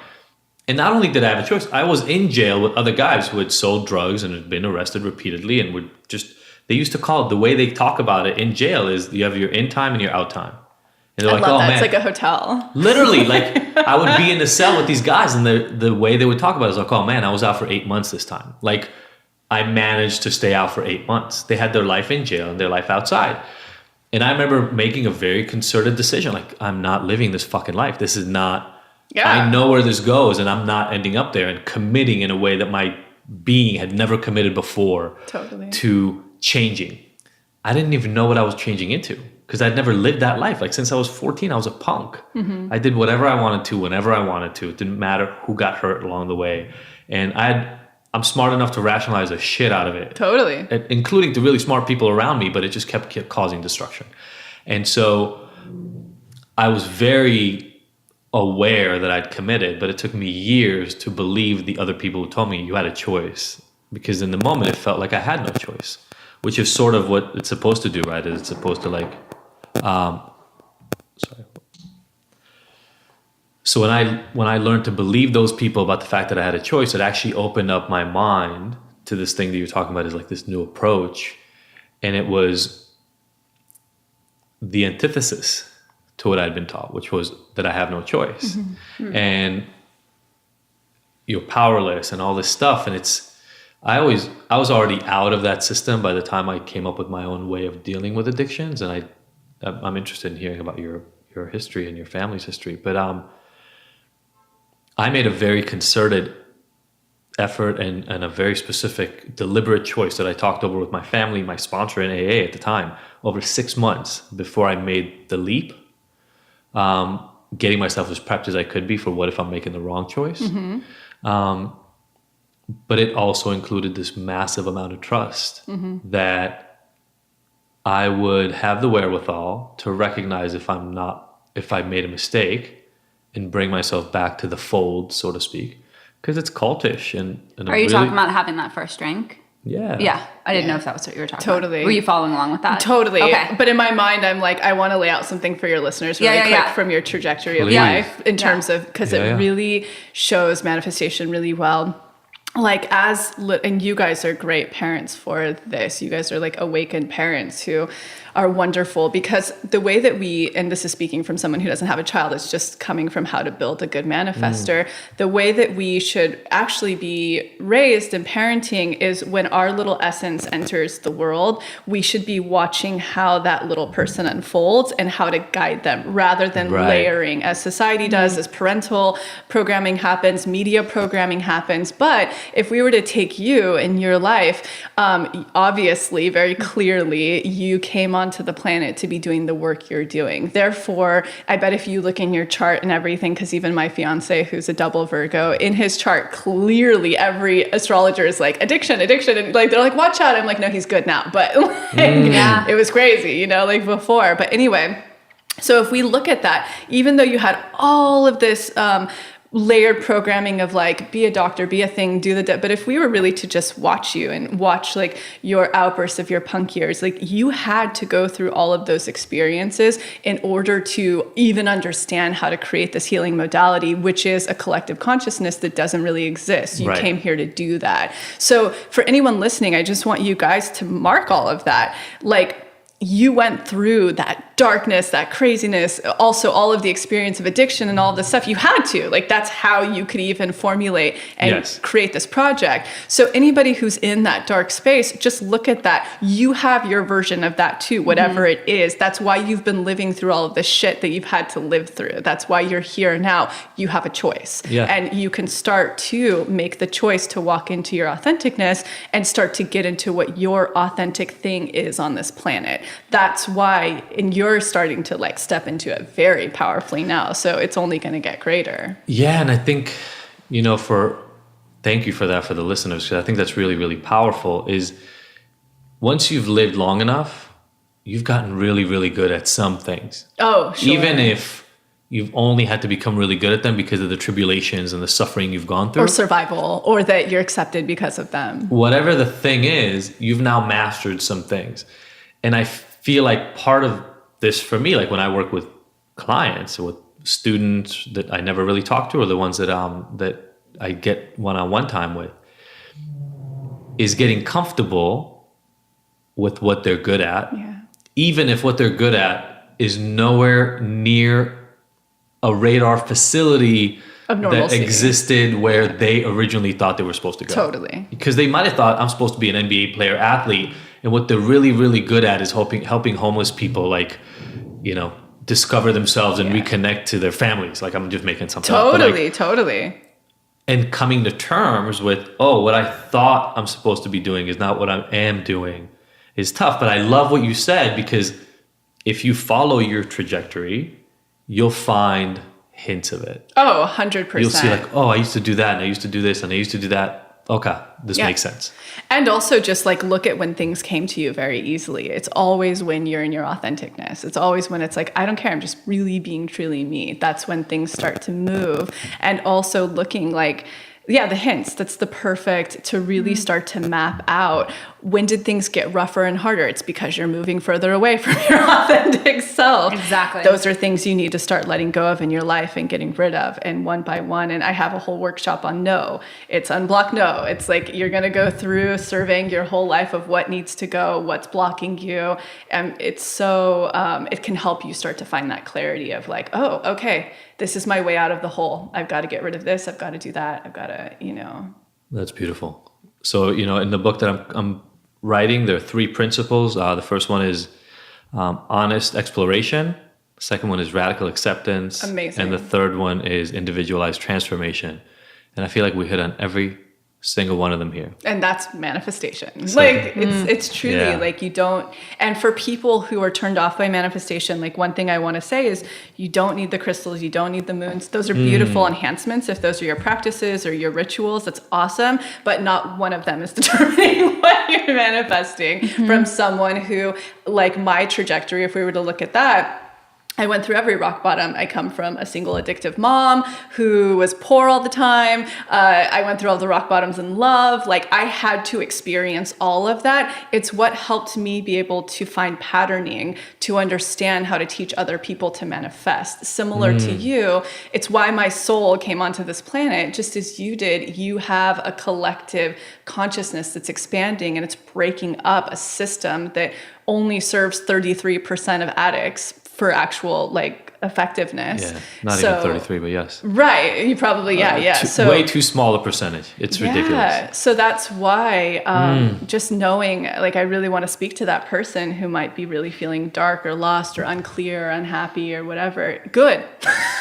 Speaker 2: And not only did I have a choice, I was in jail with other guys who had sold drugs and had been arrested repeatedly and would just, they used to call it, the way they talk about it in jail is you have your in time and your out time. And they're
Speaker 3: I love that. It's like a hotel.
Speaker 2: Literally, like I would be in the cell with these guys, and the way they would talk about it is like, oh man, I was out for 8 months this time. Like I managed to stay out for 8 months. They had their life in jail and their life outside. And I remember making a very concerted decision. Like, I'm not living this fucking life. This is not, I know where this goes, and I'm not ending up there, and committing in a way that my being had never committed before to changing. I didn't even know what I was changing into, because I'd never lived that life. Like since I was 14, I was a punk. I did whatever I wanted to, whenever I wanted to. It didn't matter who got hurt along the way. And I'm smart enough to rationalize the shit out of it.
Speaker 3: Totally.
Speaker 2: Including the really smart people around me, but it just kept causing destruction. And so I was very aware that I'd committed, but it took me years to believe the other people who told me you had a choice. Because in the moment, it felt like I had no choice, which is sort of what it's supposed to do, right? It's supposed to like, So when I learned to believe those people about the fact that I had a choice, it actually opened up my mind to this thing that you're talking about, is like this new approach. And it was the antithesis to what I'd been taught, which was that I have no choice. And you're powerless and all this stuff. And I was already out of that system by the time I came up with my own way of dealing with addictions. And I'm interested in hearing about your history and your family's history. But I made a very concerted effort and a very specific, deliberate choice that I talked over with my family, my sponsor in AA at the time, over 6 months before I made the leap, getting myself as prepped as I could be for what if I'm making the wrong choice. But it also included this massive amount of trust that I would have the wherewithal to recognize if I made a mistake and bring myself back to the fold, so to speak, because it's cultish. And
Speaker 1: are you talking about having that first drink?
Speaker 2: Yeah.
Speaker 1: Yeah. I didn't know if that was what you were talking
Speaker 3: about.
Speaker 1: Were you following along with that?
Speaker 3: Totally.
Speaker 1: Okay.
Speaker 3: But in my mind, I'm like, I want to lay out something for your listeners really quick from your trajectory of life in terms of, because it really shows manifestation really well. Like and you guys are great parents for this. You guys are like awakened parents who are wonderful, because the way that and this is speaking from someone who doesn't have a child, it's just coming from how to build a good manifestor. The way that we should actually be raised in parenting is when our little essence enters the world, we should be watching how that little person unfolds and how to guide them, rather than layering as society does, as parental programming happens, media programming happens. But if we were to take you in your life, obviously, very clearly, you came onto the planet to be doing the work you're doing. Therefore, I bet if you look in your chart and everything, because even my fiance, who's a double Virgo, in his chart, clearly every astrologer is like, addiction. And like, they're like, watch out. I'm like, no, he's good now. But like, it was crazy, you know, like before. But anyway, so if we look at that, even though you had all of this layered programming of like, be a doctor, be a thing, do but if we were really to just watch you and watch like your outbursts of your punk years, like you had to go through all of those experiences in order to even understand how to create this healing modality, which is a collective consciousness that doesn't really exist. You came here to do that. So for anyone listening, I just want you guys to mark all of that. Like, you went through that darkness, that craziness, also all of the experience of addiction and all of the stuff. You had to, like, that's how you could even formulate and create this project. So anybody who's in that dark space, just look at that. You have your version of that too, whatever it is. That's why you've been living through all of this shit that you've had to live through. That's why you're here now. You have a choice. And you can start to make the choice to walk into your authenticness and start to get into what your authentic thing is on this planet. That's why, and you're starting to like step into it very powerfully now. So it's only going to get greater. Yeah.
Speaker 2: And I think, you know, thank you for that for the listeners, because I think that's really, really powerful, is once you've lived long enough, you've gotten really, really good at some things.
Speaker 3: Oh, sure.
Speaker 2: Even if you've only had to become really good at them because of the tribulations and the suffering you've gone through.
Speaker 3: Or survival, or that you're accepted because of them.
Speaker 2: Whatever the thing is, you've now mastered some things. And I feel like part of this for me, like when I work with clients or with students that I never really talk to, or the ones that I get one-on-one time with, is getting comfortable with what they're good at, even if what they're good at is nowhere near a radar facility that existed where they originally thought they were supposed to go.
Speaker 3: Totally.
Speaker 2: Because they might have thought, I'm supposed to be an NBA player, athlete, and what they're really, really good at is helping homeless people, like, you know, discover themselves and reconnect to their families. Like, I'm just making something up.
Speaker 3: Totally.
Speaker 2: And coming to terms with, oh, what I thought I'm supposed to be doing is not what I am doing, is tough. But I love what you said, because if you follow your trajectory, you'll find hints of it.
Speaker 3: Oh, 100%.
Speaker 2: You'll see like, oh, I used to do that, and I used to do this, and I used to do that. Okay, this makes sense.
Speaker 3: And also just like look at when things came to you very easily. It's always when you're in your authenticness. It's always when it's like, I don't care, I'm just really being truly me. That's when things start to move. And also looking like, the hints, that's the perfect to really start to map out, when did things get rougher and harder? It's because you're moving further away from your authentic self.
Speaker 1: Exactly.
Speaker 3: Those are things you need to start letting go of in your life and getting rid of, and one by one. And I have a whole workshop on no. It's unblock no. It's like you're going to go through surveying your whole life of what needs to go, what's blocking you. And it's so, it can help you start to find that clarity of like, oh, okay, this is my way out of the hole. I've got to get rid of this. I've got to do that. I've got to, you know.
Speaker 2: That's beautiful. So, you know, in the book that I'm writing, there are 3 principles. The first one is honest exploration. The second one is radical acceptance.
Speaker 3: Amazing.
Speaker 2: And the third one is individualized transformation. And I feel like we hit on every single one of them here.
Speaker 3: And that's manifestation. It's truly like you don't, and for people who are turned off by manifestation, like one thing I want to say is you don't need the crystals, you don't need the moons. Those are beautiful enhancements. If those are your practices or your rituals, that's awesome, but not one of them is determining what you're manifesting from someone who, like my trajectory, if we were to look at that, I went through every rock bottom. I come from a single addictive mom who was poor all the time. I went through all the rock bottoms in love. Like I had to experience all of that. It's what helped me be able to find patterning, to understand how to teach other people to manifest. Similar to you, it's why my soul came onto this planet, just as you did. You have a collective consciousness that's expanding, and it's breaking up a system that only serves 33% of addicts for actual like effectiveness.
Speaker 2: Yeah, not even 33, but yes.
Speaker 3: Right, you probably,
Speaker 2: so way too small a percentage. It's ridiculous.
Speaker 3: So that's why just knowing, like I really want to speak to that person who might be really feeling dark or lost or unclear or unhappy or whatever. Good.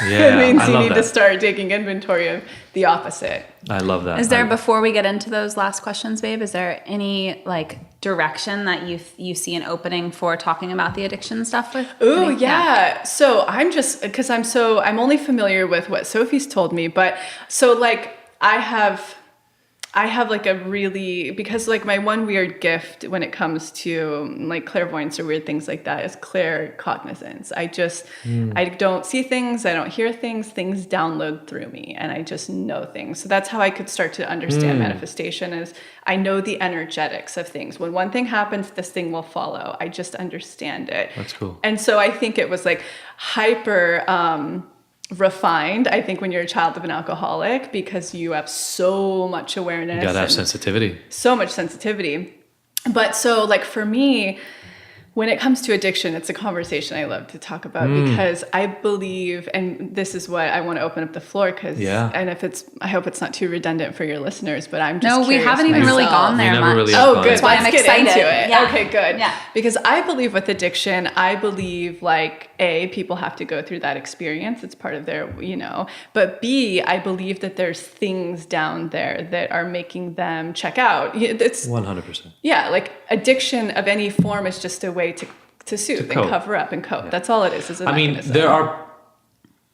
Speaker 2: Yeah,
Speaker 3: it means you need to start taking inventory of the opposite.
Speaker 2: I love that.
Speaker 1: Is there, before we get into those last questions, babe, is there any like direction that you see an opening for talking about the addiction stuff with?
Speaker 3: Ooh, yeah. So I'm just, because I'm only familiar with what Sophie's told me, but so like I have like a really, because like my one weird gift when it comes to like clairvoyance or weird things like that is claircognizance. I don't see things, I don't hear things download through me, and I just know things. So that's how I could start to understand manifestation, is I know the energetics of things. When one thing happens, this thing will follow. I just understand it.
Speaker 2: That's cool.
Speaker 3: And so I think it was like hyper refined, I think, when you're a child of an alcoholic, because you have so much awareness.
Speaker 2: You gotta have sensitivity.
Speaker 3: So much sensitivity. But so like for me, when it comes to addiction, it's a conversation I love to talk about, because I believe, and this is what I want to open up the floor, because, and I hope it's not too redundant for your listeners, but I'm just
Speaker 1: we haven't even really gone there much.
Speaker 2: Really
Speaker 3: good.
Speaker 1: That's why I'm excited.
Speaker 3: Into it.
Speaker 1: Yeah.
Speaker 3: Okay, good.
Speaker 1: Yeah.
Speaker 3: Because I believe with addiction, I believe like people have to go through that experience. It's part of their, but B, I believe that there's things down there that are making them check out. It's
Speaker 2: 100%.
Speaker 3: Yeah, like addiction of any form is just a way to soothe and cover up and cope. Yeah. That's all it is a mechanism.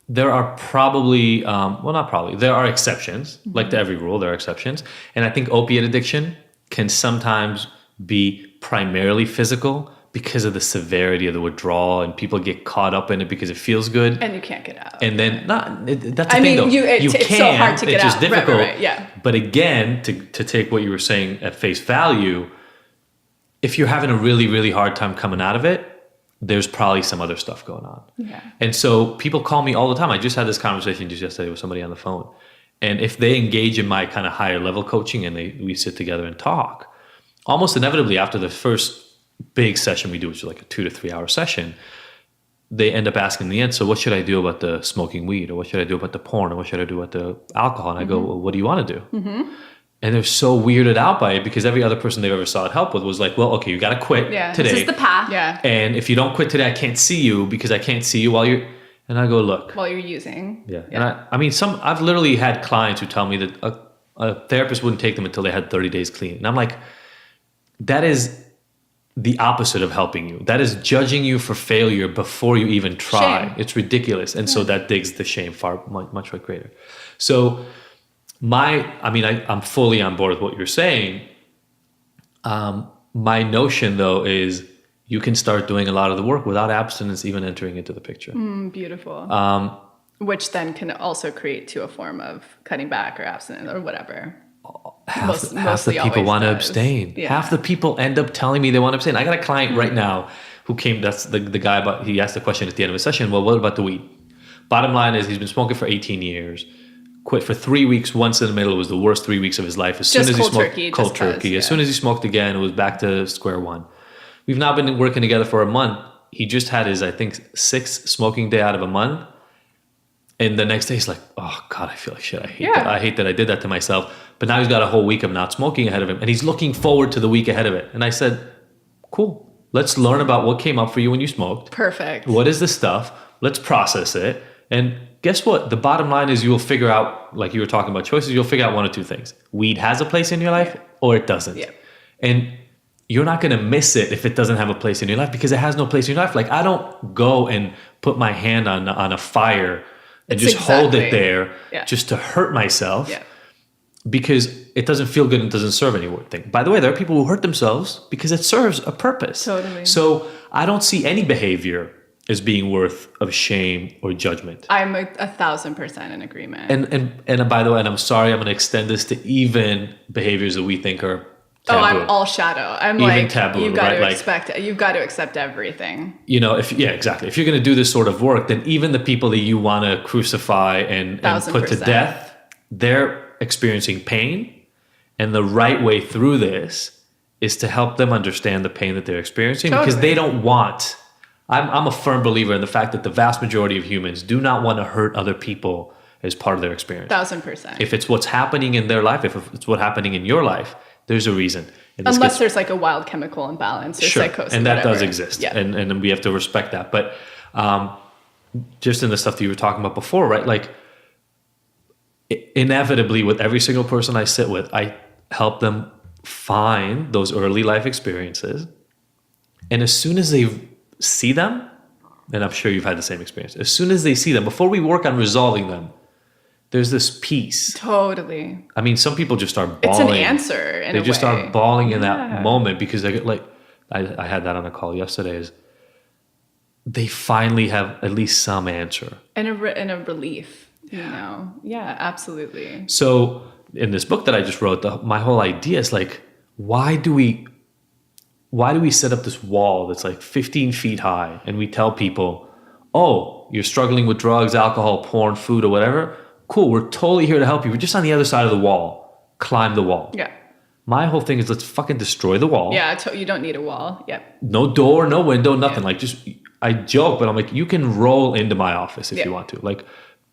Speaker 2: There are probably, not probably, there are exceptions. Like to every rule, there are exceptions. And I think opiate addiction can sometimes be primarily physical because of the severity of the withdrawal, and people get caught up in it because it feels good.
Speaker 3: And you can't get out.
Speaker 2: And then, that's the thing though.
Speaker 3: It's so hard to get out.
Speaker 2: It's just difficult.
Speaker 3: Right, yeah.
Speaker 2: But again, to take what you were saying at face value, if you're having a really, really hard time coming out of it, there's probably some other stuff going on.
Speaker 3: Yeah.
Speaker 2: And so people call me all the time. I just had this conversation just yesterday with somebody on the phone. And if they engage in my kind of higher level coaching and we sit together and talk, almost inevitably after the first big session we do, which is like a 2 to 3 hour session, they end up asking in the end, so what should I do about the smoking weed? Or what should I do about the porn? Or what should I do about the alcohol? And I go, well, what do you want to do? And they're so weirded out by it, because every other person they ever saw it help with was like, well, okay, you got to quit today.
Speaker 1: This is the path.
Speaker 3: Yeah.
Speaker 2: And if you don't quit today, I can't see you, because I can't see you while you're... And I go, look.
Speaker 3: While you're using.
Speaker 2: Yeah. And I mean, I've literally had clients who tell me that a therapist wouldn't take them until they had 30 days clean. And I'm like, that is the opposite of helping you. That is judging you for failure before you even try.
Speaker 3: Shame.
Speaker 2: It's ridiculous. And so that digs the shame far, much greater. So I'm fully on board with what you're saying. My notion though is you can start doing a lot of the work without abstinence even entering into the picture.
Speaker 3: Beautiful. Which then can also create to a form of cutting back or abstinence or whatever.
Speaker 2: Half the people want to abstain. Yeah. Half the people end up telling me they want to abstain. I got a client right now who came, that's the guy, but he asked the question at the end of the session, well, what about the weed? Bottom line is he's been smoking for 18 years. Quit for 3 weeks. Once in the middle, it was the worst 3 weeks of his life. As soon as he smoked cold turkey. As soon as he smoked again, it was back to square one. We've now been working together for a month. He just had his, I think, 6th smoking day out of a month. And the next day he's like, oh God, I feel like shit. I hate that. I hate that I did that to myself. But now he's got a whole week of not smoking ahead of him. And he's looking forward to the week ahead of it. And I said, cool. Let's learn about what came up for you when you smoked.
Speaker 3: Perfect.
Speaker 2: What is the stuff? Let's process it. And guess what? The bottom line is you will figure out, like you were talking about choices, you'll figure out one or two things. Weed has a place in your life or it doesn't. Yeah. And you're not going to miss it if it doesn't have a place in your life, because it has no place in your life. Like I don't go and put my hand on a fire and just hold it there just to hurt myself because it doesn't feel good and it doesn't serve anything. By the way, there are people who hurt themselves because it serves a purpose.
Speaker 3: Totally.
Speaker 2: So I don't see any behavior as being worth of shame or judgment.
Speaker 3: I'm 1,000% in agreement.
Speaker 2: And by the way, and I'm sorry, I'm going to extend this to even behaviors that we think are taboo.
Speaker 3: Oh, I'm all shadow. I'm
Speaker 2: even
Speaker 3: like,
Speaker 2: taboo,
Speaker 3: you've got
Speaker 2: right?
Speaker 3: you've got to accept everything.
Speaker 2: Exactly. If you're going to do this sort of work, then even the people that you want to crucify and put to death, they're experiencing pain. And the right way through this is to help them understand the pain that they're experiencing because they don't want... I'm a firm believer in the fact that the vast majority of humans do not want to hurt other people as part of their experience.
Speaker 3: 1,000%.
Speaker 2: If it's what's happening in their life, if it's what's happening in your life, there's a reason.
Speaker 3: Unless there's like a wild chemical imbalance or psychosis.
Speaker 2: And that does exist. Yeah. And we have to respect that. But just in the stuff that you were talking about before, right? Like inevitably with every single person I sit with, I help them find those early life experiences. And as soon as they see them, and I'm sure you've had the same experience, as soon as they see them, before we work on resolving them, there's this peace.
Speaker 3: Totally.
Speaker 2: I mean, some people just start bawling.
Speaker 3: It's an answer in
Speaker 2: They
Speaker 3: a
Speaker 2: just
Speaker 3: way.
Speaker 2: start bawling in that moment because they get like, I had that on a call yesterday, is they finally have at least some answer.
Speaker 3: And a relief, you know? Yeah, absolutely.
Speaker 2: So in this book that I just wrote, my whole idea is like, why do we set up this wall that's like 15 feet high and we tell people, oh, you're struggling with drugs, alcohol, porn, food, or whatever? Cool, we're totally here to help you. We're just on the other side of the wall. Climb the wall.
Speaker 3: Yeah.
Speaker 2: My whole thing is let's fucking destroy the wall.
Speaker 3: Yeah, you don't need a wall. Yep.
Speaker 2: No door, no window, nothing. Like just, I joke, but I'm like, you can roll into my office if you want to. Like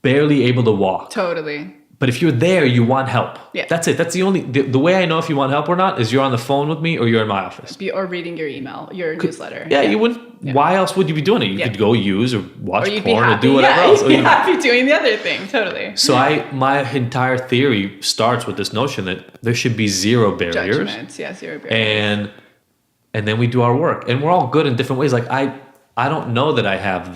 Speaker 2: barely able to walk.
Speaker 3: Totally.
Speaker 2: But if you're there, you want help.
Speaker 3: Yeah.
Speaker 2: That's it. That's the way I know if you want help or not is you're on the phone with me or you're in my office.
Speaker 3: Or reading your email, your newsletter.
Speaker 2: Yeah, you wouldn't. Yeah. Why else would you be doing it? You could go use or watch porn or do whatever else.
Speaker 3: You'd be happy doing the other thing. Totally.
Speaker 2: So my entire theory starts with this notion that there should be zero barriers.
Speaker 3: Judgments. Yeah, zero barriers.
Speaker 2: And then we do our work. And we're all good in different ways. Like I don't know that I have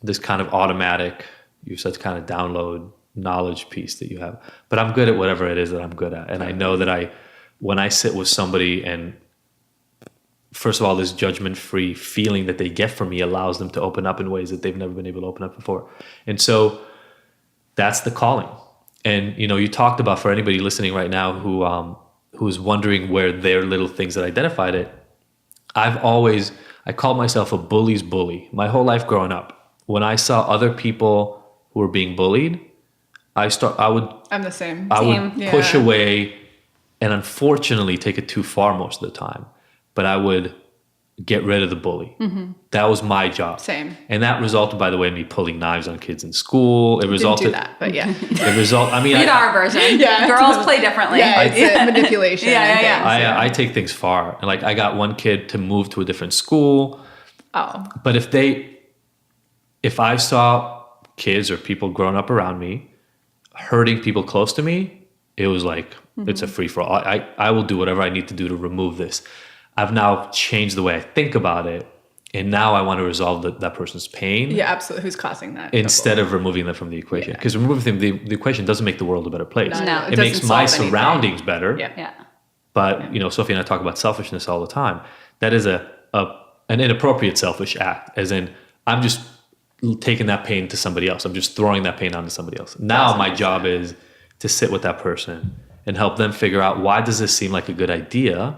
Speaker 2: this kind of automatic, you said kind of download knowledge piece that you have. But I'm good at whatever it is that I'm good at. And I know that when I sit with somebody and first of all, this judgment-free feeling that they get from me allows them to open up in ways that they've never been able to open up before. And so that's the calling. And, you know, you talked about, for anybody listening right now who's wondering where their little things that identified it, I called myself a bully's bully my whole life growing up. When I saw other people who were being bullied, I'm the same. I would push away and unfortunately take it too far most of the time. But I would get rid of the bully. Mm-hmm. That was my job.
Speaker 3: Same.
Speaker 2: And that resulted, by the way, in me pulling knives on kids in school. It resulted.
Speaker 3: Didn't do that, but yeah.
Speaker 1: Our version.
Speaker 3: Yeah.
Speaker 1: Girls play differently.
Speaker 3: Yeah, it's manipulation.
Speaker 2: I take things far. And like I got one kid to move to a different school.
Speaker 3: Oh.
Speaker 2: But if I saw kids or people growing up around me hurting people close to me, it was like, it's a free for all. I will do whatever I need to do to remove this. I've now changed the way I think about it. And now I want to resolve that person's pain.
Speaker 3: Yeah, absolutely. Who's causing that?
Speaker 2: Instead of removing them from the equation. Because removing them, the equation doesn't make the world a better place.
Speaker 3: No,
Speaker 2: it makes my surroundings better.
Speaker 3: Yeah.
Speaker 2: But, you know, Sophie and I talk about selfishness all the time. That is an inappropriate selfish act. As in, I'm just taking that pain to somebody else. I'm just throwing that pain onto somebody else. Now my job is to sit with that person and help them figure out, why does this seem like a good idea?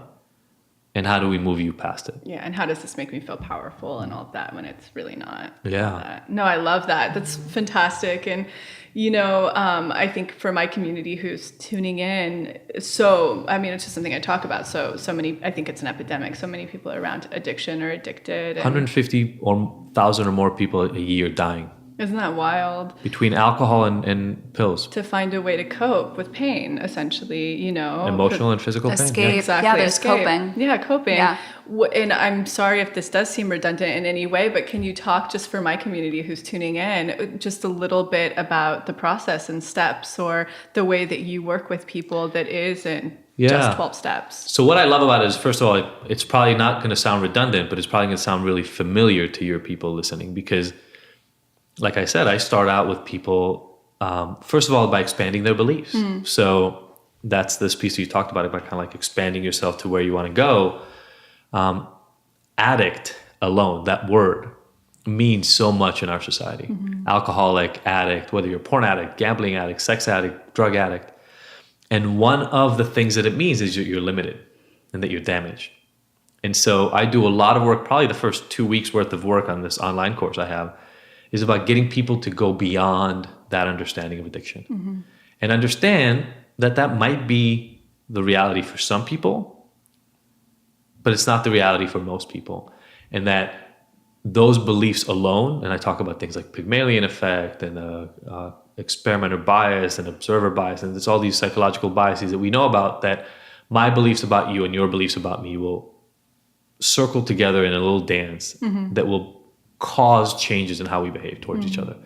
Speaker 2: And how do we move you past it?
Speaker 3: Yeah, and how does this make me feel powerful and all of that when it's really not?
Speaker 2: Yeah.
Speaker 3: No, I love that. That's fantastic. And, you know, I think for my community who's tuning in, it's just something I talk about. So many, I think it's an epidemic. So many people are around addiction or addicted.
Speaker 2: 150,000 or more people a year dying.
Speaker 3: Isn't that wild?
Speaker 2: Between alcohol and pills.
Speaker 3: To find a way to cope with pain, essentially, you know.
Speaker 2: Emotional and physical pain.
Speaker 1: Escape.
Speaker 2: Yeah.
Speaker 3: Exactly.
Speaker 1: Yeah, there's coping.
Speaker 3: Yeah, coping.
Speaker 1: Yeah.
Speaker 3: And I'm sorry if this does seem redundant in any way, but can you talk just for my community who's tuning in, just a little bit about the process and steps or the way that you work with people that isn't just 12 steps?
Speaker 2: So what I love about it is, first of all, it's probably not going to sound redundant, but it's probably going to sound really familiar to your people listening because, like I said, I start out with people, first of all, by expanding their beliefs. So that's this piece that you talked about kind of like expanding yourself to where you want to go. Addict alone, that word, means so much in our society. Mm-hmm. Alcoholic, addict, whether you're a porn addict, gambling addict, sex addict, drug addict. And one of the things that it means is you're limited and that you're damaged. And so I do a lot of work, probably the first 2 weeks worth of work on this online course I have, is about getting people to go beyond that understanding of addiction and understand that might be the reality for some people, but it's not the reality for most people. And that those beliefs alone, and I talk about things like Pygmalion effect and experimenter bias and observer bias, and there's all these psychological biases that we know about, that my beliefs about you and your beliefs about me will circle together in a little dance that will cause changes in how we behave towards each other.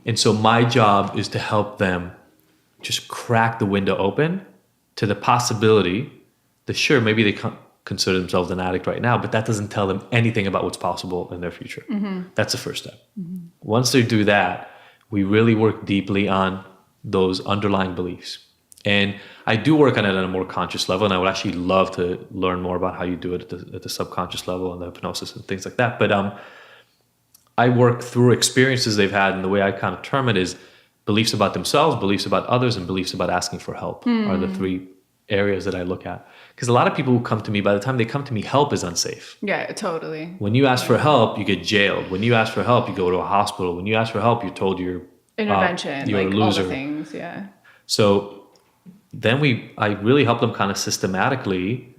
Speaker 2: And so my job is to help them just crack the window open to the possibility that sure, maybe they consider themselves an addict right now, but that doesn't tell them anything about what's possible in their future. That's the first step. Once they do that, we really work deeply on those underlying beliefs. And I do work on it at a more conscious level, and I would actually love to learn more about how you do it at the subconscious level and the hypnosis and things like that. But I work through experiences they've had, and the way I kind of term it is beliefs about themselves, beliefs about others, and beliefs about asking for help are the three areas that I look at. Because a lot of people who come to me, by the time they come to me, help is unsafe.
Speaker 3: Yeah, totally.
Speaker 2: When you ask for help, you get jailed. When you ask for help, you go to a hospital. When you ask for help, you're told you're
Speaker 3: intervention,
Speaker 2: you're
Speaker 3: like
Speaker 2: a loser.
Speaker 3: all the things, yeah.
Speaker 2: So then I really help them kind of systematically,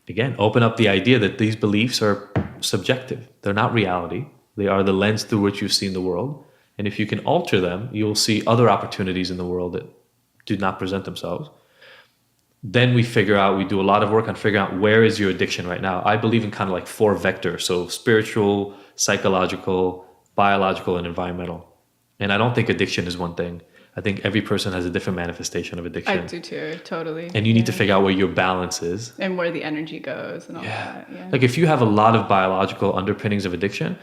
Speaker 2: again, open up the idea that these beliefs are subjective. They're not reality. They are the lens through which you've seen the world. And if you can alter them, you'll see other opportunities in the world that do not present themselves. Then we do a lot of work on figuring out where is your addiction right now. I believe in kind of like 4 vectors. So spiritual, psychological, biological, and environmental. And I don't think addiction is one thing. I think every person has a different manifestation of addiction.
Speaker 3: I do too, totally.
Speaker 2: And you need to figure out where your balance is.
Speaker 3: And where the energy goes and all that. Yeah.
Speaker 2: Like if you have a lot of biological underpinnings of addiction,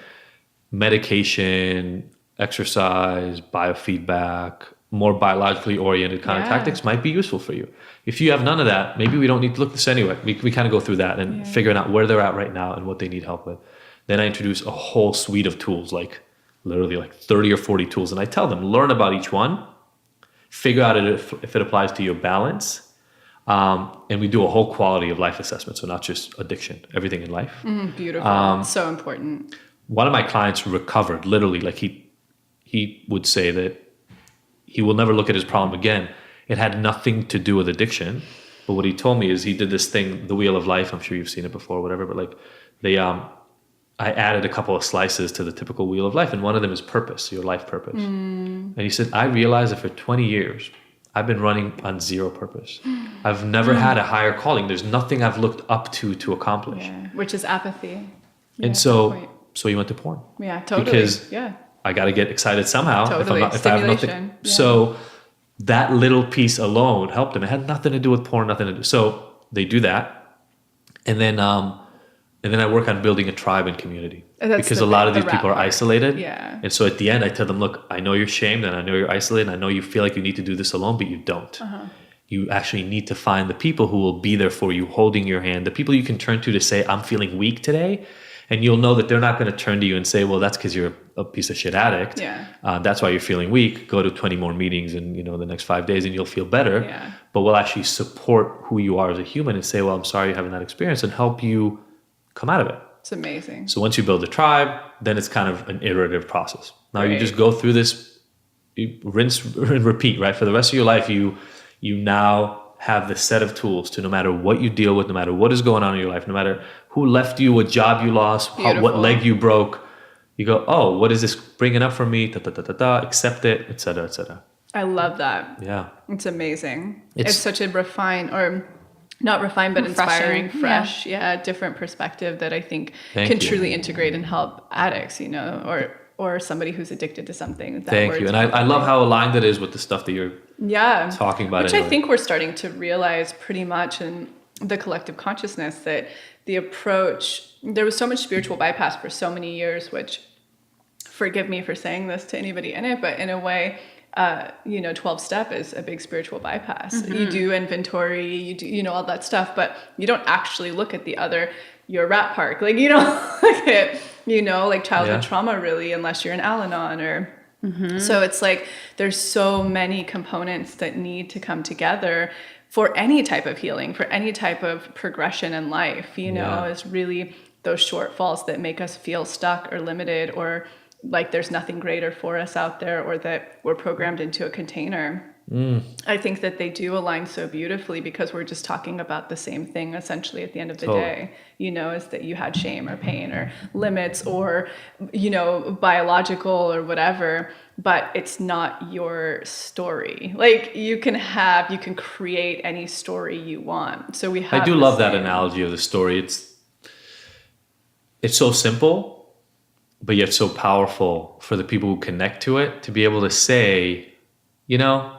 Speaker 2: medication, exercise, biofeedback, more biologically oriented kind of tactics might be useful for you. If you have none of that, maybe we don't need to look this anyway. We kind of go through that and figuring out where they're at right now and what they need help with. Then I introduce a whole suite of tools, like literally like 30 or 40 tools. And I tell them, learn about each one, figure out if it applies to your balance. And we do a whole quality of life assessment. So not just addiction, everything in life.
Speaker 3: Beautiful. So important.
Speaker 2: One of my clients recovered, literally, like he would say that he will never look at his problem again. It had nothing to do with addiction. But what he told me is he did this thing, the Wheel of Life. I'm sure you've seen it before, whatever. But like I added a couple of slices to the typical Wheel of Life. And one of them is purpose, your life purpose. And he said, I realized that for 20 years, I've been running on zero purpose. I've never had a higher calling. There's nothing I've looked up to accomplish.
Speaker 3: Yeah. Which is apathy.
Speaker 2: And so he went to porn.
Speaker 3: Yeah, totally.
Speaker 2: Because I got to get excited somehow.
Speaker 3: Totally.
Speaker 2: If I have nothing. Yeah. So that little piece alone helped him. It had nothing to do with porn, nothing to do. So they do that. And then I work on building a tribe and community. Because a lot of these people are isolated.
Speaker 3: Yeah.
Speaker 2: And so at the end, I tell them, look, I know you're shamed and I know you're isolated and I know you feel like you need to do this alone, but you don't. You actually need to find the people who will be there for you, holding your hand, the people you can turn to say, I'm feeling weak today. And you'll know that they're not going to turn to you and say, well, that's because you're a piece of shit addict.
Speaker 3: Yeah.
Speaker 2: That's why you're feeling weak. Go to 20 more meetings in the next 5 days and you'll feel better.
Speaker 3: Yeah.
Speaker 2: But we'll actually support who you are as a human and say, well, I'm sorry you're having that experience and help you come out of it.
Speaker 3: It's amazing.
Speaker 2: So once you build a tribe, then it's kind of an iterative process. Now you just go through this, you rinse and repeat, right? For the rest of your life, you now have this set of tools to no matter what you deal with, no matter what is going on in your life, no matter who left you, what job you lost, what leg you broke, you go, oh, what is this bringing up for me? Accept it, et cetera, et cetera.
Speaker 3: I love that.
Speaker 2: Yeah.
Speaker 3: It's amazing. It's such a not refined, but inspiring, fresh, different perspective that I think can truly integrate and help addicts, or somebody who's addicted to something.
Speaker 2: Thank you. And I love how aligned it is with the stuff that you're talking about.
Speaker 3: Which anyway. I think we're starting to realize pretty much in the collective consciousness that the approach, there was so much spiritual bypass for so many years, which, forgive me for saying this to anybody in it, but in a way, 12-step is a big spiritual bypass. You do inventory, you do, all that stuff, but you don't actually look at your rat park. Like, you don't look at, like childhood trauma really, unless you're in Al-Anon or, so it's like, there's so many components that need to come together for any type of healing, for any type of progression in life, is really those shortfalls that make us feel stuck or limited or like there's nothing greater for us out there or that we're programmed into a container. I think that they do align so beautifully because we're just talking about the same thing essentially at the end of the day, is that you had shame or pain or limits or, biological or whatever, but it's not your story. Like you can create any story you want. So I
Speaker 2: do love that analogy of the story. It's so simple. but yet so powerful for the people who connect to it to be able to say, you know,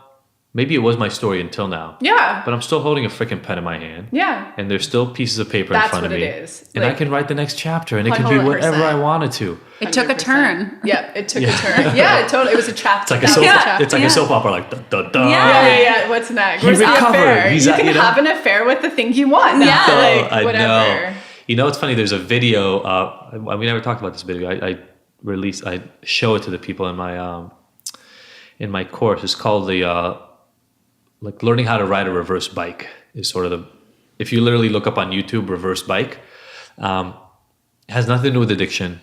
Speaker 2: maybe it was my story until now.
Speaker 3: Yeah.
Speaker 2: But I'm still holding a freaking pen in my hand.
Speaker 3: Yeah.
Speaker 2: And there's still pieces of paper in front of me.
Speaker 3: That's what it is.
Speaker 2: And I can write the next chapter, and it can be whatever I wanted to.
Speaker 1: It took a turn.
Speaker 3: Yeah, it took a turn. Yeah, it totally. It was a chapter.
Speaker 2: It's like a soap opera, like, da-da-da.
Speaker 3: Yeah. What's next? Where's the affair? You can have an affair with the thing you want.
Speaker 1: Yeah.
Speaker 2: I
Speaker 3: whatever.
Speaker 2: know. You know, it's funny. There's a video. We never talked about this video. I show it to the people in my course. It's called the like learning how to ride a reverse bike is sort of if you literally look up on YouTube reverse bike, it has nothing to do with addiction.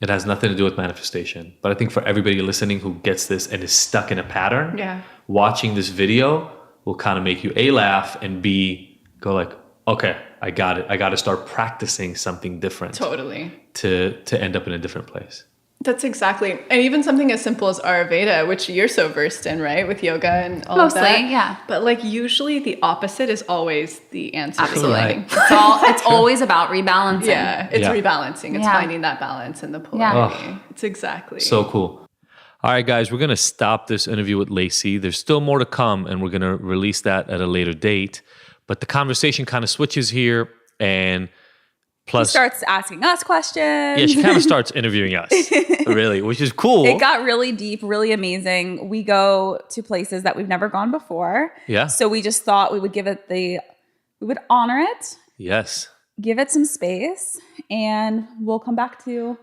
Speaker 2: It has nothing to do with manifestation. But I think for everybody listening who gets this and is stuck in a pattern, watching this video will kind of make you A, laugh, and B, go like, okay, I got it. I got to start practicing something different.
Speaker 3: Totally.
Speaker 2: To end up in a different place.
Speaker 3: That's exactly. And even something as simple as Ayurveda, which you're so versed in, right? With yoga and all of that.
Speaker 1: Mostly, yeah.
Speaker 3: But like usually the opposite is always the answer.
Speaker 1: Absolutely.
Speaker 3: Right.
Speaker 1: It's always about rebalancing.
Speaker 3: Yeah. It's rebalancing. It's finding that balance in the polarity.
Speaker 2: Oh,
Speaker 3: it's exactly.
Speaker 2: So cool. All right, guys, we're going to stop this interview with Lacy. There's still more to come, and we're going to release that at a later date. But the conversation kind of switches here, and plus,
Speaker 1: she starts asking us questions.
Speaker 2: Yeah, she kind of starts interviewing us, really, which is cool.
Speaker 1: It got really deep, really amazing. We go to places that we've never gone before.
Speaker 2: Yeah.
Speaker 1: So we just thought we would we would honor it.
Speaker 2: Yes.
Speaker 1: Give it some space, and we'll come back to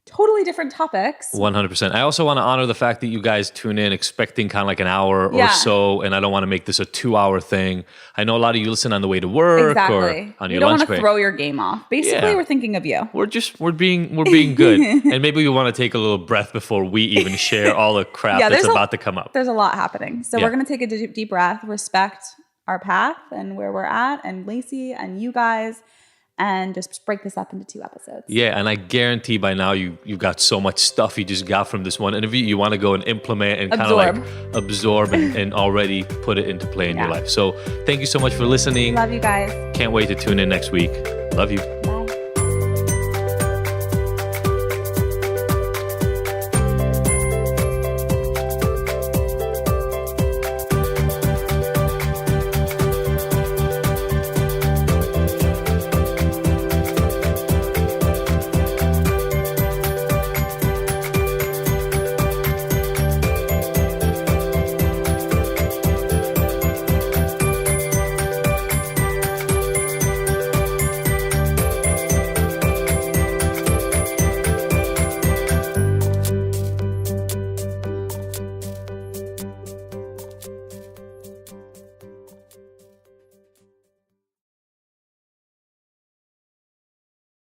Speaker 1: totally different topics.
Speaker 2: 100%. I also want to honor the fact that you guys tune in expecting kind of like an hour or so, and I don't want to make this a 2-hour thing. I know a lot of you listen on the way to work or on your lunch break.
Speaker 1: You don't want to throw your game off. Basically, we're thinking of you.
Speaker 2: We're being good, and maybe we want to take a little breath before we even share all the crap that's about to come up.
Speaker 1: There's a lot happening, so we're going to take a deep breath, respect our path and where we're at, and Lacy and you guys. And just break this up into 2 episodes.
Speaker 2: Yeah, and I guarantee by now you've got so much stuff you just got from this one interview. You want to go and implement and kind of like absorb and already put it into play in your life. So thank you so much for listening.
Speaker 1: Love you guys.
Speaker 2: Can't wait to tune in next week. Love you.